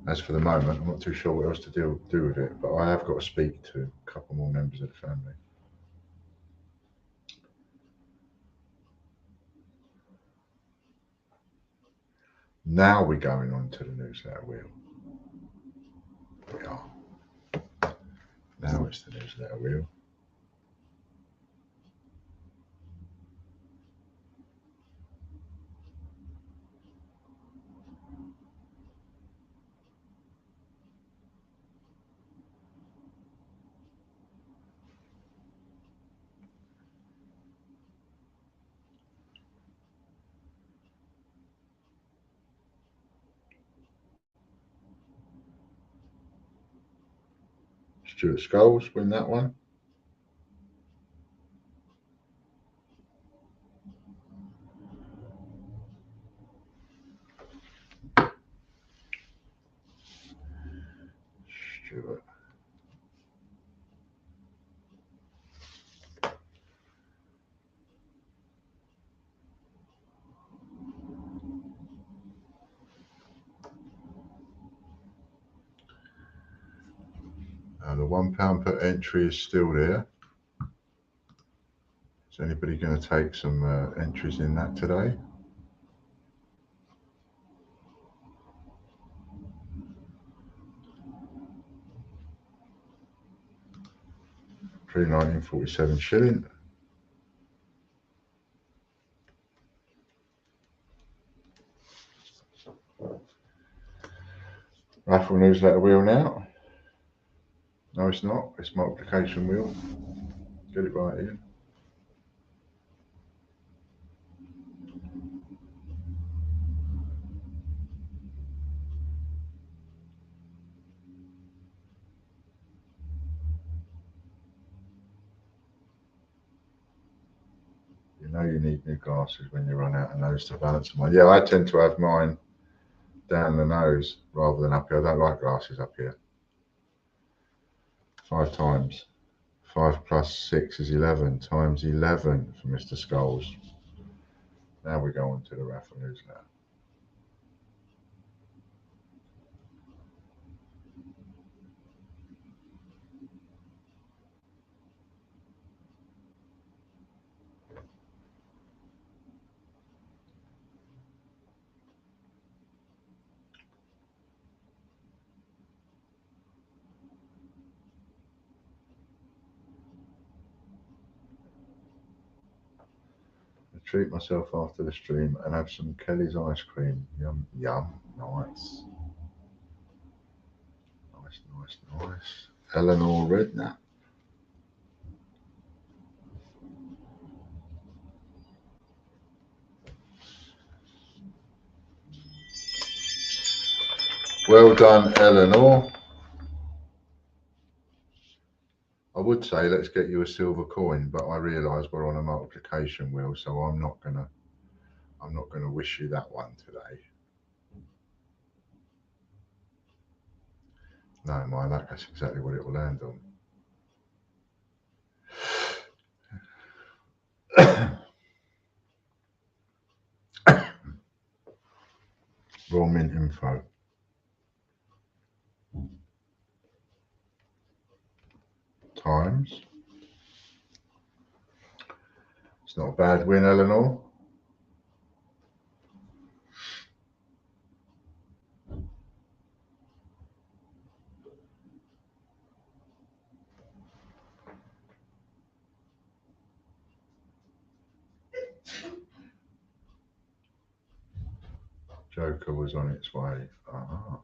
Speaker 2: As for the moment, I'm not too sure what else to do with it, but I have got to speak to a couple more members of the family. Now we're going on to the newsletter wheel. We are. Now it's the newsletter wheel. Stuart Scholes win that one. Stuart. The £1 per entry is still there. Is anybody going to take some entries in that today? £3.1947. Raffle newsletter wheel now. No, it's not. It's multiplication wheel. Get it right, Ian. You know you need new glasses when you run out of nose to balance them on. Yeah, I tend to have mine down the nose rather than up here. I don't like glasses up here. 5 times. 5 plus 6 is 11 times 11 for Mr. Scholes. Now we go on to the raffle newsletter. treat myself after the stream and have some Kelly's ice cream. Yum, yum, nice. Nice, nice, nice. Eleanor Redknapp. Well done, Eleanor. I would say let's get you a silver coin, but I realise we're on a multiplication wheel, so I'm not gonna wish you that one today. No, my luck, that's exactly what it will land on. Raw mint info. Times. It's not a bad win, Eleanor. Joker was on its way. Ah.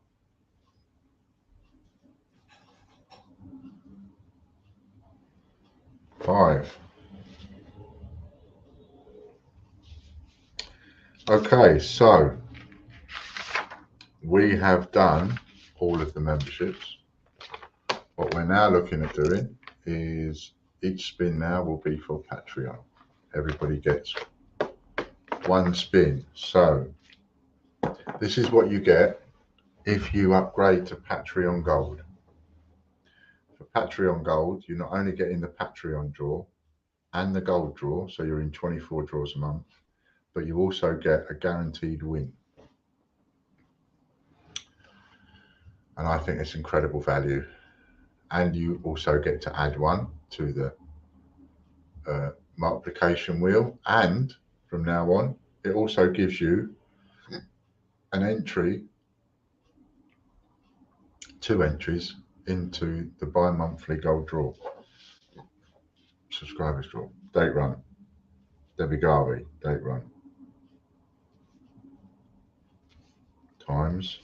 Speaker 2: Five. Okay, so we have done all of the memberships. What we're now looking at doing is each spin now will be for Patreon. Everybody gets one spin. So this is what you get if you upgrade to Patreon Gold. For Patreon Gold, you're not only getting the Patreon draw and the Gold draw, so you're in 24 draws a month, but you also get a guaranteed win. And I think it's incredible value. And you also get to add one to the multiplication wheel. And from now on, it also gives you an entry, 2 entries into the bi-monthly gold draw, subscribers draw, date run, Debbie Garvey, date run, times.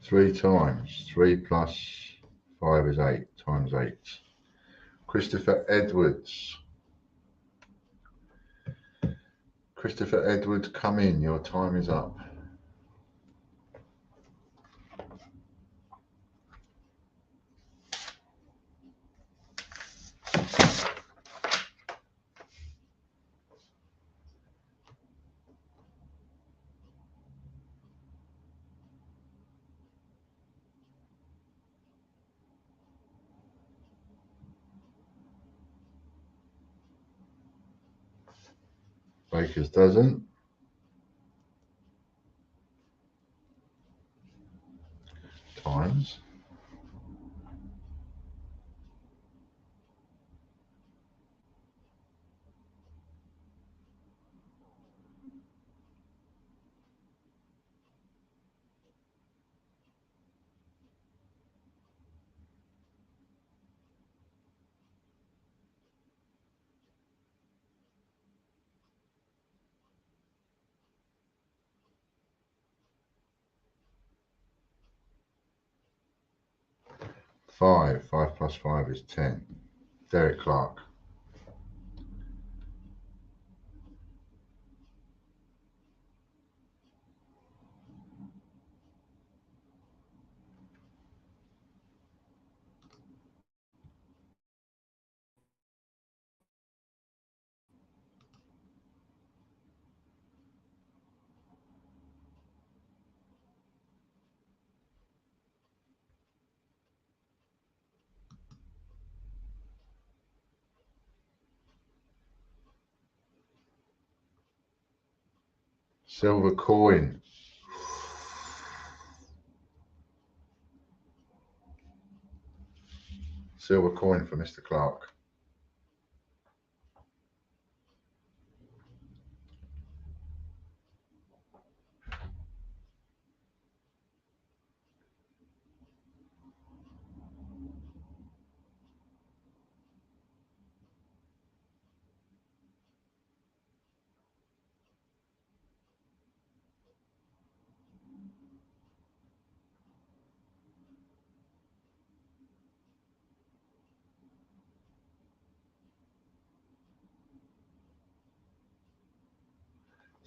Speaker 2: 3 times. 3 plus 5 is 8 times 8. Christopher Edwards. Christopher Edwards, come in. Your time is up. Baker's dozen. Times. Five plus 5 is 10. Derek Clark. Silver coin. Silver coin for Mr. Clark.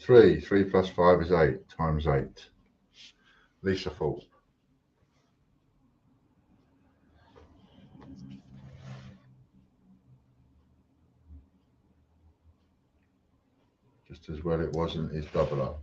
Speaker 2: Three plus 5 is 8 times 8. Lisa Thorpe. Just as well it wasn't his double up.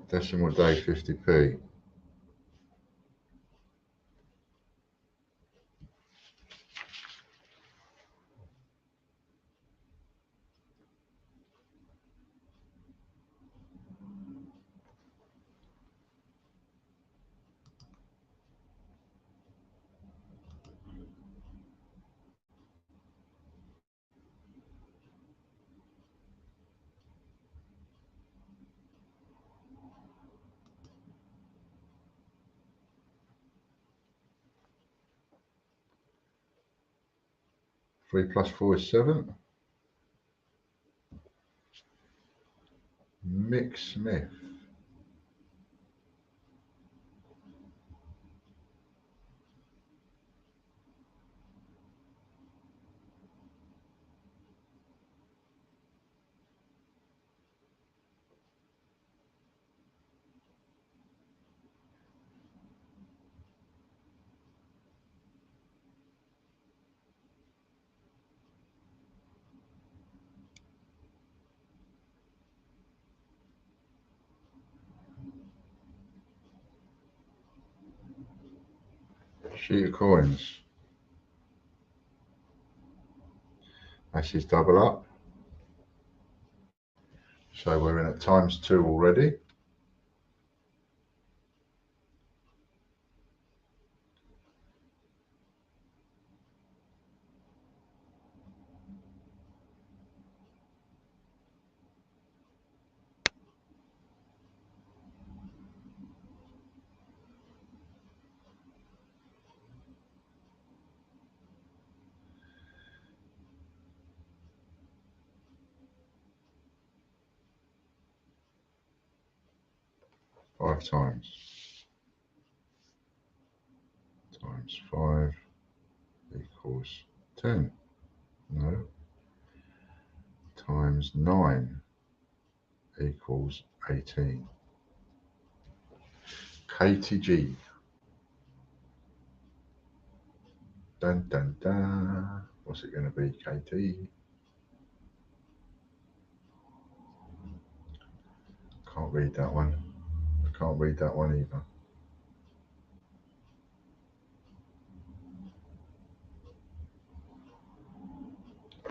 Speaker 2: Decimal day 50p. Three plus 4 is 7. Mick Smith. Sheet of coins. That's his double up. So we're in at times 2 already. Five times 5 equals 10. No. Times 9 equals 18. KTG. Dun dun dun. What's it going to be, KT? Can't read that one. I can't read that one either.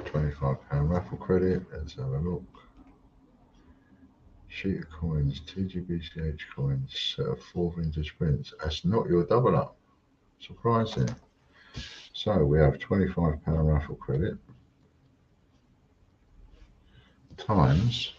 Speaker 2: £25 raffle credit. Let's have a look. Sheet of coins, TGBCH coins, set of 4 vintage prints. That's not your double up. Surprising. So we have £25 raffle credit times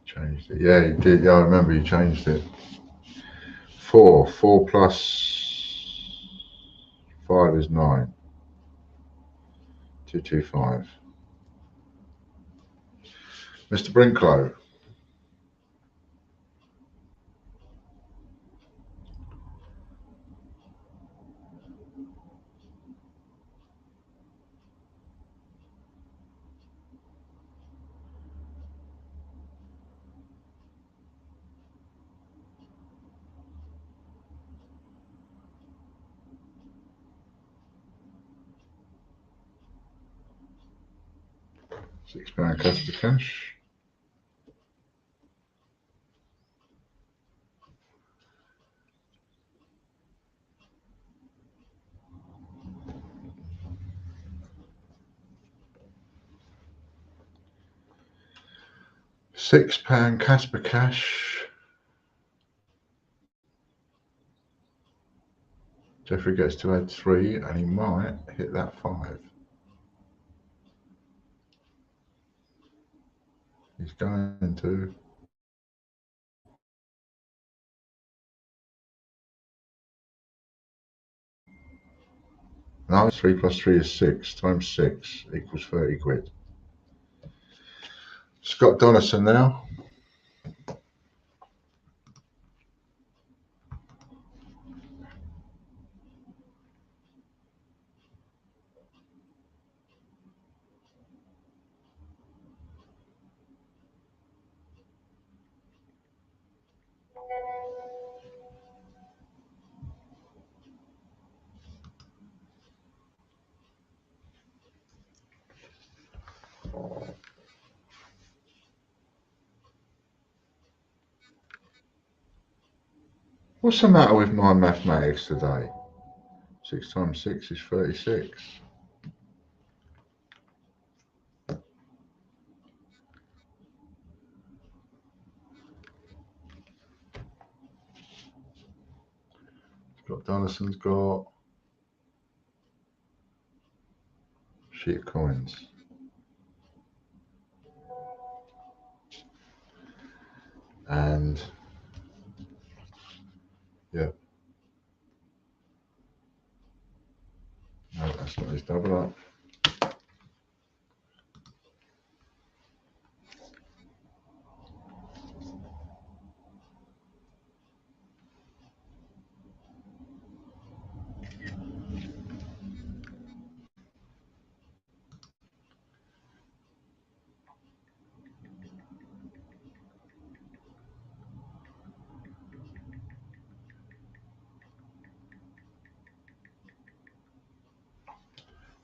Speaker 2: changed it. Yeah, you did. Yeah, I remember you changed it. 4 plus 5 is 9. 225. Mr. Brinklow. £6 Casper cash. £6 Casper cash. Jeffrey gets to add 3 and he might hit that 5. He's going to. No, 3 plus 3 is 6 times 6 equals 30 quid. Scott Donaldson now. What's the matter with my mathematics today? 6 times 6 is 36. Scott Donaldson's got sheet of coins. And yeah. No, that's not his double up.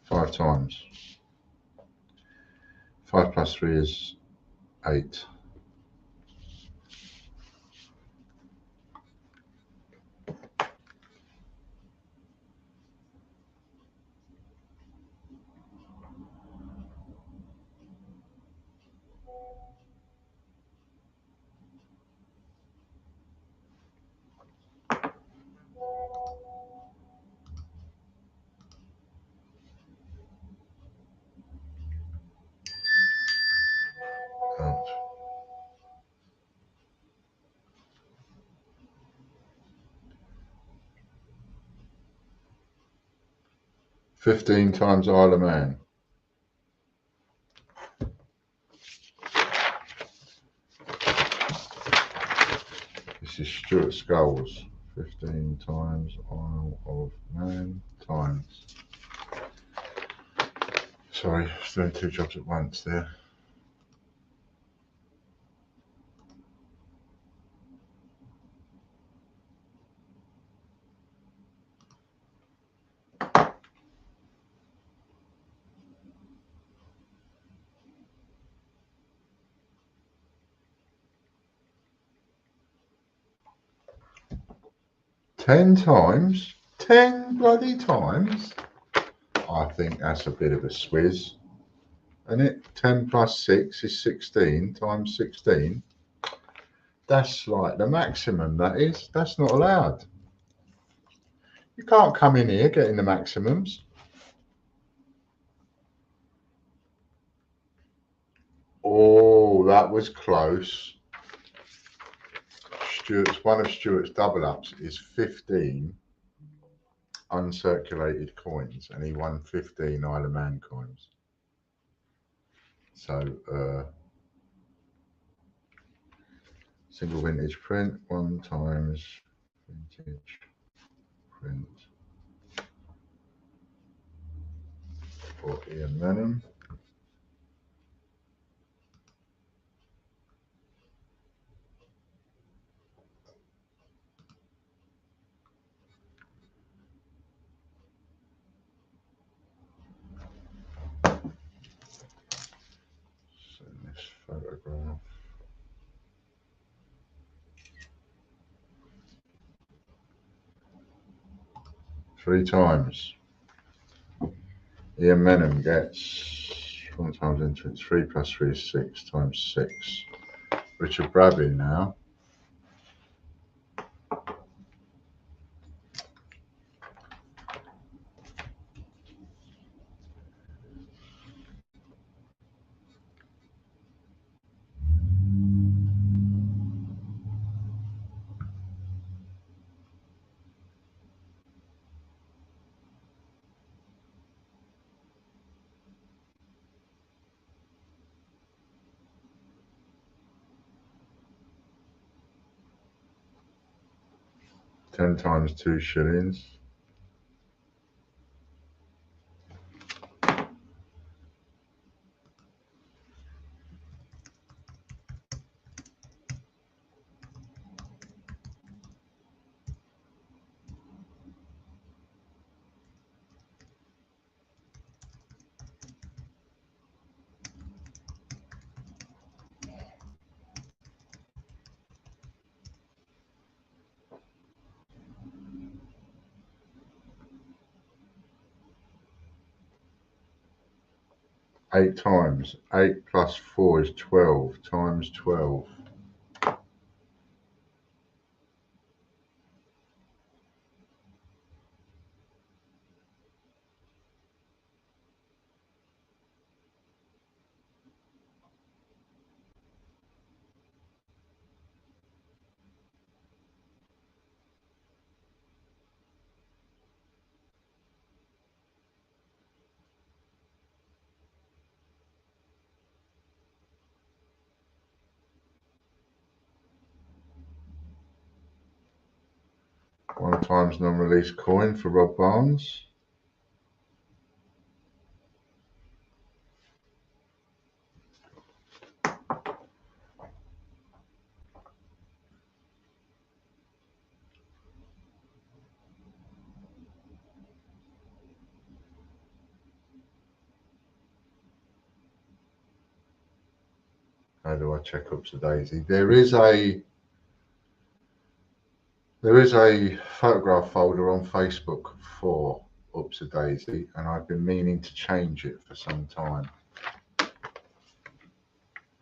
Speaker 2: Five times. 5 plus 3 is 8. Ouch. 15 times Isle of Man. This is Stuart Skulls. 15 times Isle of Man times. Sorry, I was doing 2 jobs at once there. Ten times? 10 bloody times? I think that's a bit of a swizz. Isn't it? 10 plus 6 is 16 times 16. That's like the maximum, that is. That's not allowed. You can't come in here getting the maximums. Oh, that was close. One of Stuart's double ups is 15 uncirculated coins, and he won 15 Isle of Man coins. So, single vintage print, 1 times vintage print for Ian Manham. 3 times. Ian Menham gets 1 times entrance. 3 plus 3 is 6 times 6. Richard Bradley now. Ten times 2 shillings. Eight times. 8 plus 4 is 12 times 12. One times non-release coin for Rob Barnes. How do I check Ups a Daisy? There is a photograph folder on Facebook for Ups a Daisy, and I've been meaning to change it for some time.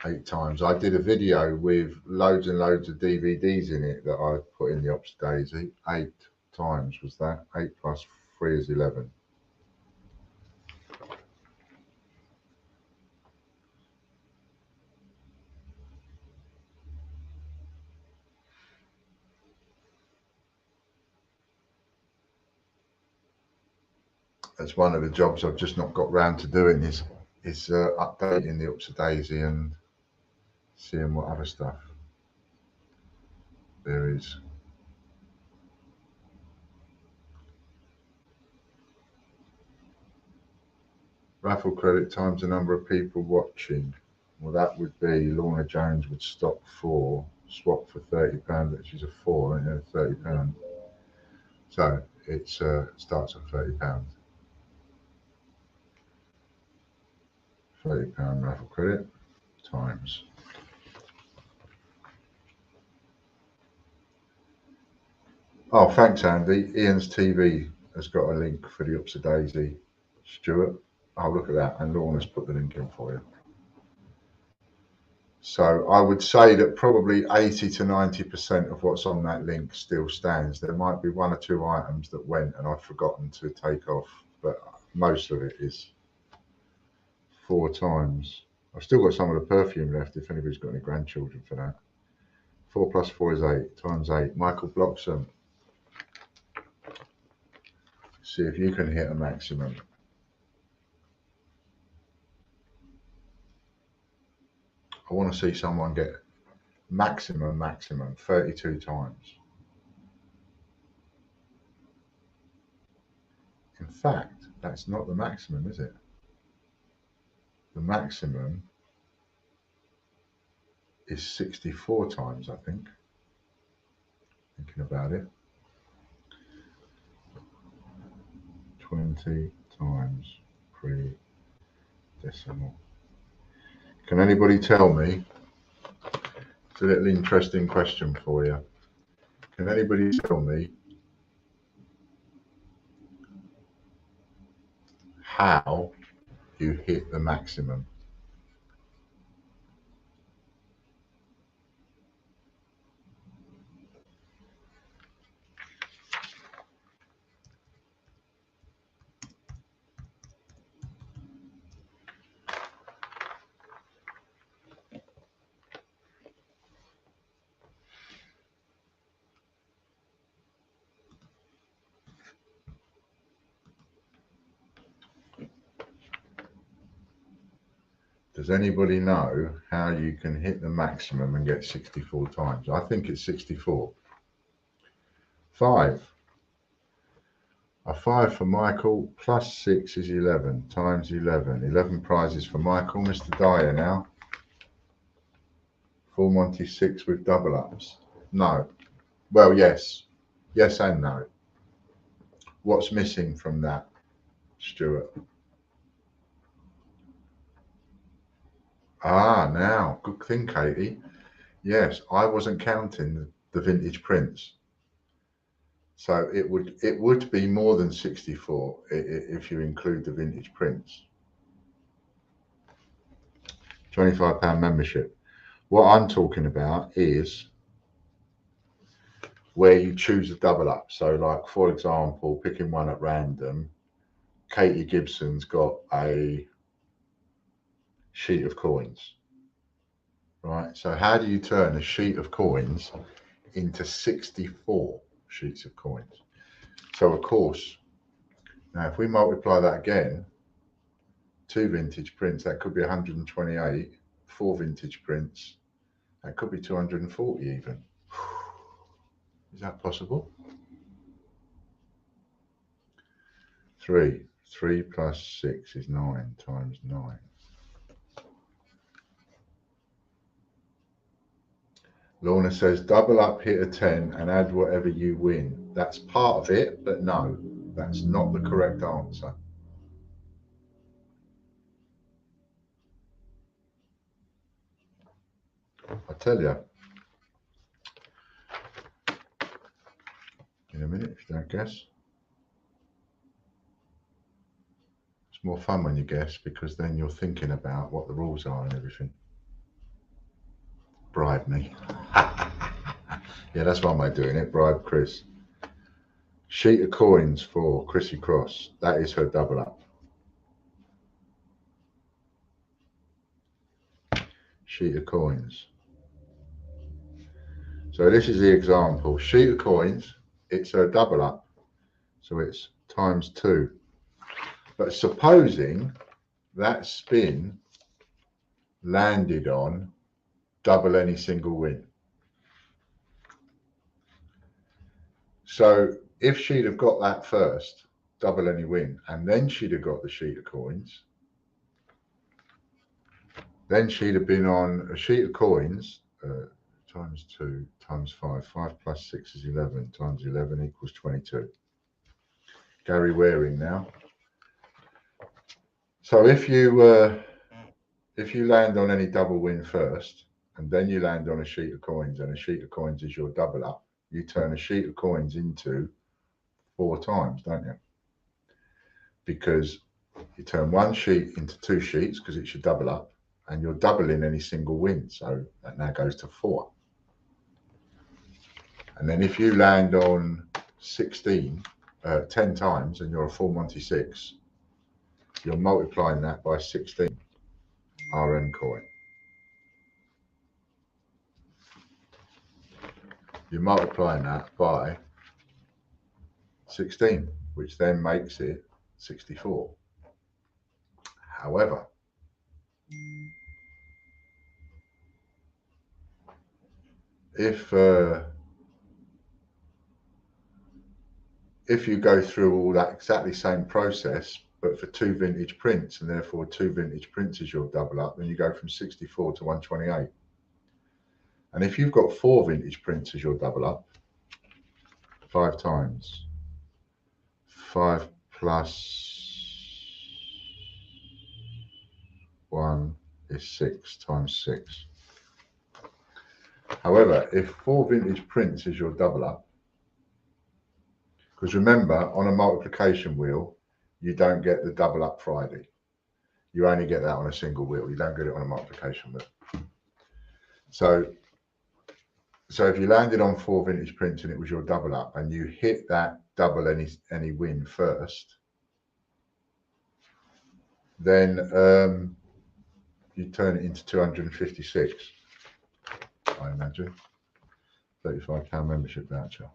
Speaker 2: 8 times. I did a video with loads and loads of DVDs in it that I put in the Ups a Daisy. 8 times was that. 8 plus 3 is 11. That's one of the jobs I've just not got round to doing is updating the Ups a Daisy and seeing what other stuff there is. Raffle credit times the number of people watching. Well, that would be Lorna Jones would stop 4, swap for £30, which is a 4, and £30. So it starts at £30. £30 raffle credit times. Oh, thanks, Andy. Ian's TV has got a link for the Ups a Daisy. Stuart, I'll look at that, and Lorna's put the link in for you. So I would say that probably 80 to 90% of what's on that link still stands. There might be 1 or 2 items that went and I've forgotten to take off, but most of it is 4 times. I've still got some of the perfume left if anybody's got any grandchildren for that. 4 plus 4 is 8 times 8. Michael Bloxham. See if you can hit a maximum. I want to see someone get maximum 32 times. In fact, that's not the maximum, is it? The maximum is 64 times, I think. Thinking about it. 20 times pre-decimal. Can anybody tell me? It's a little interesting question for you. Can anybody tell me how you hit the maximum. Does anybody know how you can hit the maximum and get 64 times? I think it's 64. 5. A 5 for Michael plus 6 is 11 times 11. 11 prizes for Michael. Mr. Dyer now. Full Monty 6 with double ups. No. Well, yes. Yes and no. What's missing from that, Stuart? Ah, now, good thing, Katie. Yes, I wasn't counting the vintage prints. So it would be more than 64 if you include the vintage prints. £25 membership. What I'm talking about is where you choose a double up. So like, for example, picking one at random, Katie Gibson's got a sheet of coins, right? So how do you turn a sheet of coins into 64 sheets of coins? So of course, now if we multiply that again, 2 vintage prints, that could be 128, 4 vintage prints, that could be 240 even. Is that possible? 3 plus 6 is 9 times 9. Lorna says, double up, hit a 10 and add whatever you win. That's part of it, but no, that's not the correct answer. I tell you, in a minute, if you don't guess. It's more fun when you guess, because then you're thinking about what the rules are and everything. Bribe me. Yeah, that's one way of doing it. Bribe Chris. Sheet of coins for Chrissy Cross. That is her double up. Sheet of coins. So this is the example. Sheet of coins, it's her double up. So it's times 2. But supposing that spin landed on double any single win. So if she'd have got that first, double any win, and then she'd have got the sheet of coins, then she'd have been on a sheet of coins, times 2 times 5. 5 plus 6 is 11 times 11 equals 22. Gary Waring now. So if you land on any double win first, and then you land on a sheet of coins, and a sheet of coins is your double up, you turn a sheet of coins into 4 times, don't you? Because you turn one sheet into 2 sheets because it's your double up, and you're doubling any single win. So that now goes to 4. And then if you land on 10 times and you're a full Monty 6, you're multiplying that by 16 RN coin. You're multiplying that by 16, which then makes it 64. However, if you go through all that exactly same process, but for 2 vintage prints, and therefore 2 vintage prints is your double up, then you go from 64 to 128. And if you've got 4 vintage prints as your double up, 5 times 5 plus 1 is 6 times 6. However, if 4 vintage prints is your double up, because remember, on a multiplication wheel, you don't get the double up Friday. You only get that on a single wheel. You don't get it on a multiplication wheel. So if you landed on 4 vintage prints and it was your double up and you hit that double any win first, then you turn it into 256, I imagine. £35 membership voucher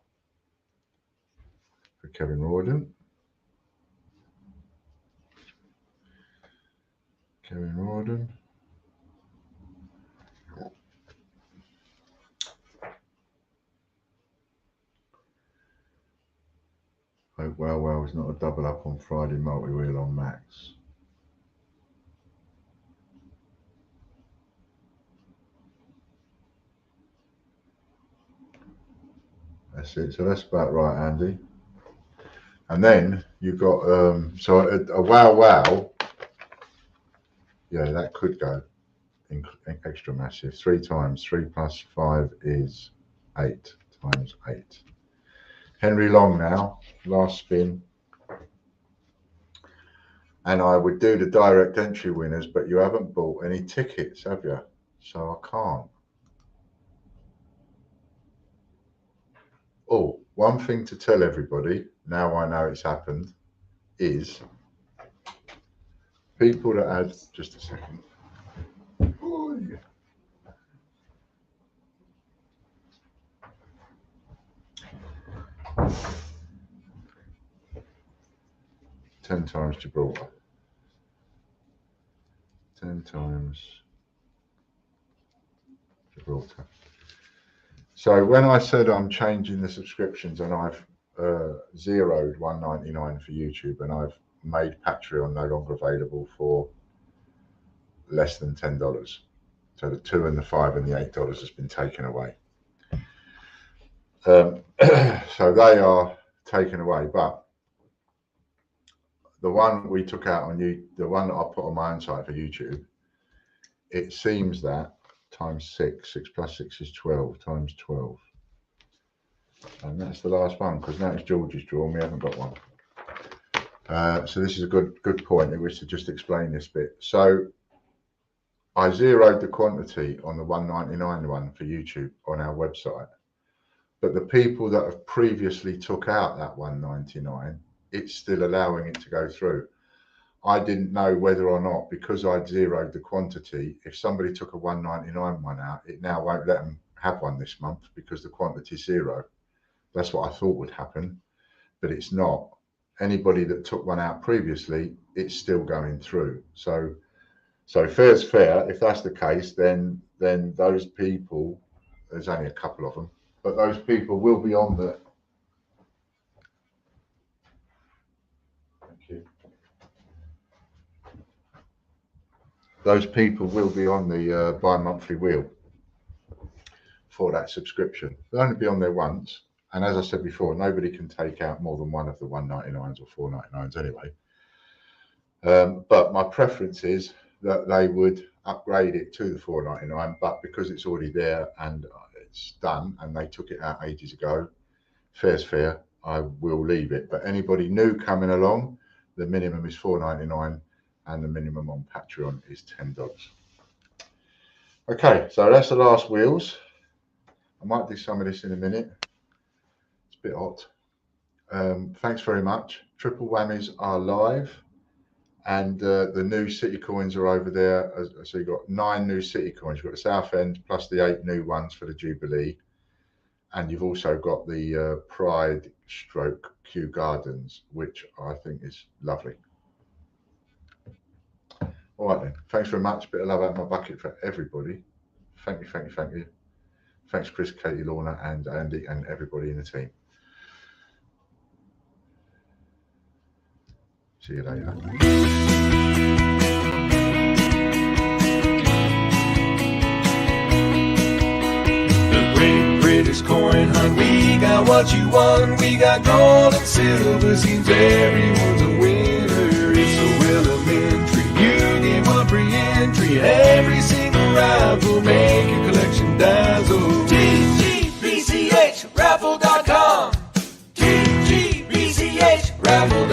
Speaker 2: for Kevin Rawdon. Kevin Rawdon. Hope Well is not a double up on Friday multi-wheel on Max. That's it. So that's about right, Andy. And then you've got so a wow. Yeah, that could go in extra massive. 3 times 3 plus 5 is 8 times 8. Henry Long now, last spin. And I would do the direct entry winners, but you haven't bought any tickets, have you? So I can't. Oh, one thing to tell everybody, now I know it's happened, is people that had, just a second. Oh, yeah. Ten times Gibraltar. 10 times Gibraltar. So when I said I'm changing the subscriptions and I've zeroed $1.99 for YouTube and I've made Patreon no longer available for less than $10. So the 2 and the 5 and the $8 has been taken away. So they are taken away, but the one we took out on you, the one that I put on my own site for YouTube, it seems that times 6 plus 6 is 12 times 12, and that's the last one because now it's George's draw and we haven't got one. So this is a good point. It was to just explain this bit. So I zeroed the quantity on the $1.99 one for YouTube on our website, but the people that have previously took out that $1.99, it's still allowing it to go through. I didn't know whether or not, because I'd zeroed the quantity, if somebody took a $1.99 one out, it now won't let them have one this month because the quantity is 0. That's what I thought would happen, but it's not. Anybody that took one out previously, it's still going through. So fair's fair. If that's the case, then those people, there's only a couple of them, but those people will be on the. Thank you. Those people will be on the bi-monthly wheel for that subscription. They'll only be on there once. And as I said before, nobody can take out more than one of the $1.99s or $4.99s anyway. But my preference is that they would upgrade it to the $4.99, but because it's already there and it's done and they took it out ages ago, fair's fair, I will leave it. But anybody new coming along, the minimum is $4.99 and the minimum on Patreon is $10. Okay, so that's the last wheels. I might do some of this in a minute. Bit hot. Thanks very much. Triple whammies are live, and the new city coins are over there. So you've got 9 new city coins. You've got the South End plus the 8 new ones for the Jubilee, and you've also got the Pride stroke Kew Gardens, which I think is lovely. All right then, thanks very much. Bit of love out of my bucket for everybody. Thank you, thank you, thank you. Thanks Chris, Katie, Lorna and Andy and everybody in the team. See you later.
Speaker 1: The Great British Coin Hunt, we got what you want. We got gold and silver, seems everyone's a winner. It's so elementary, you get one free entry. Every single raffle, make your collection dazzle. TGBCH raffle.com. TGBCH raffle.com.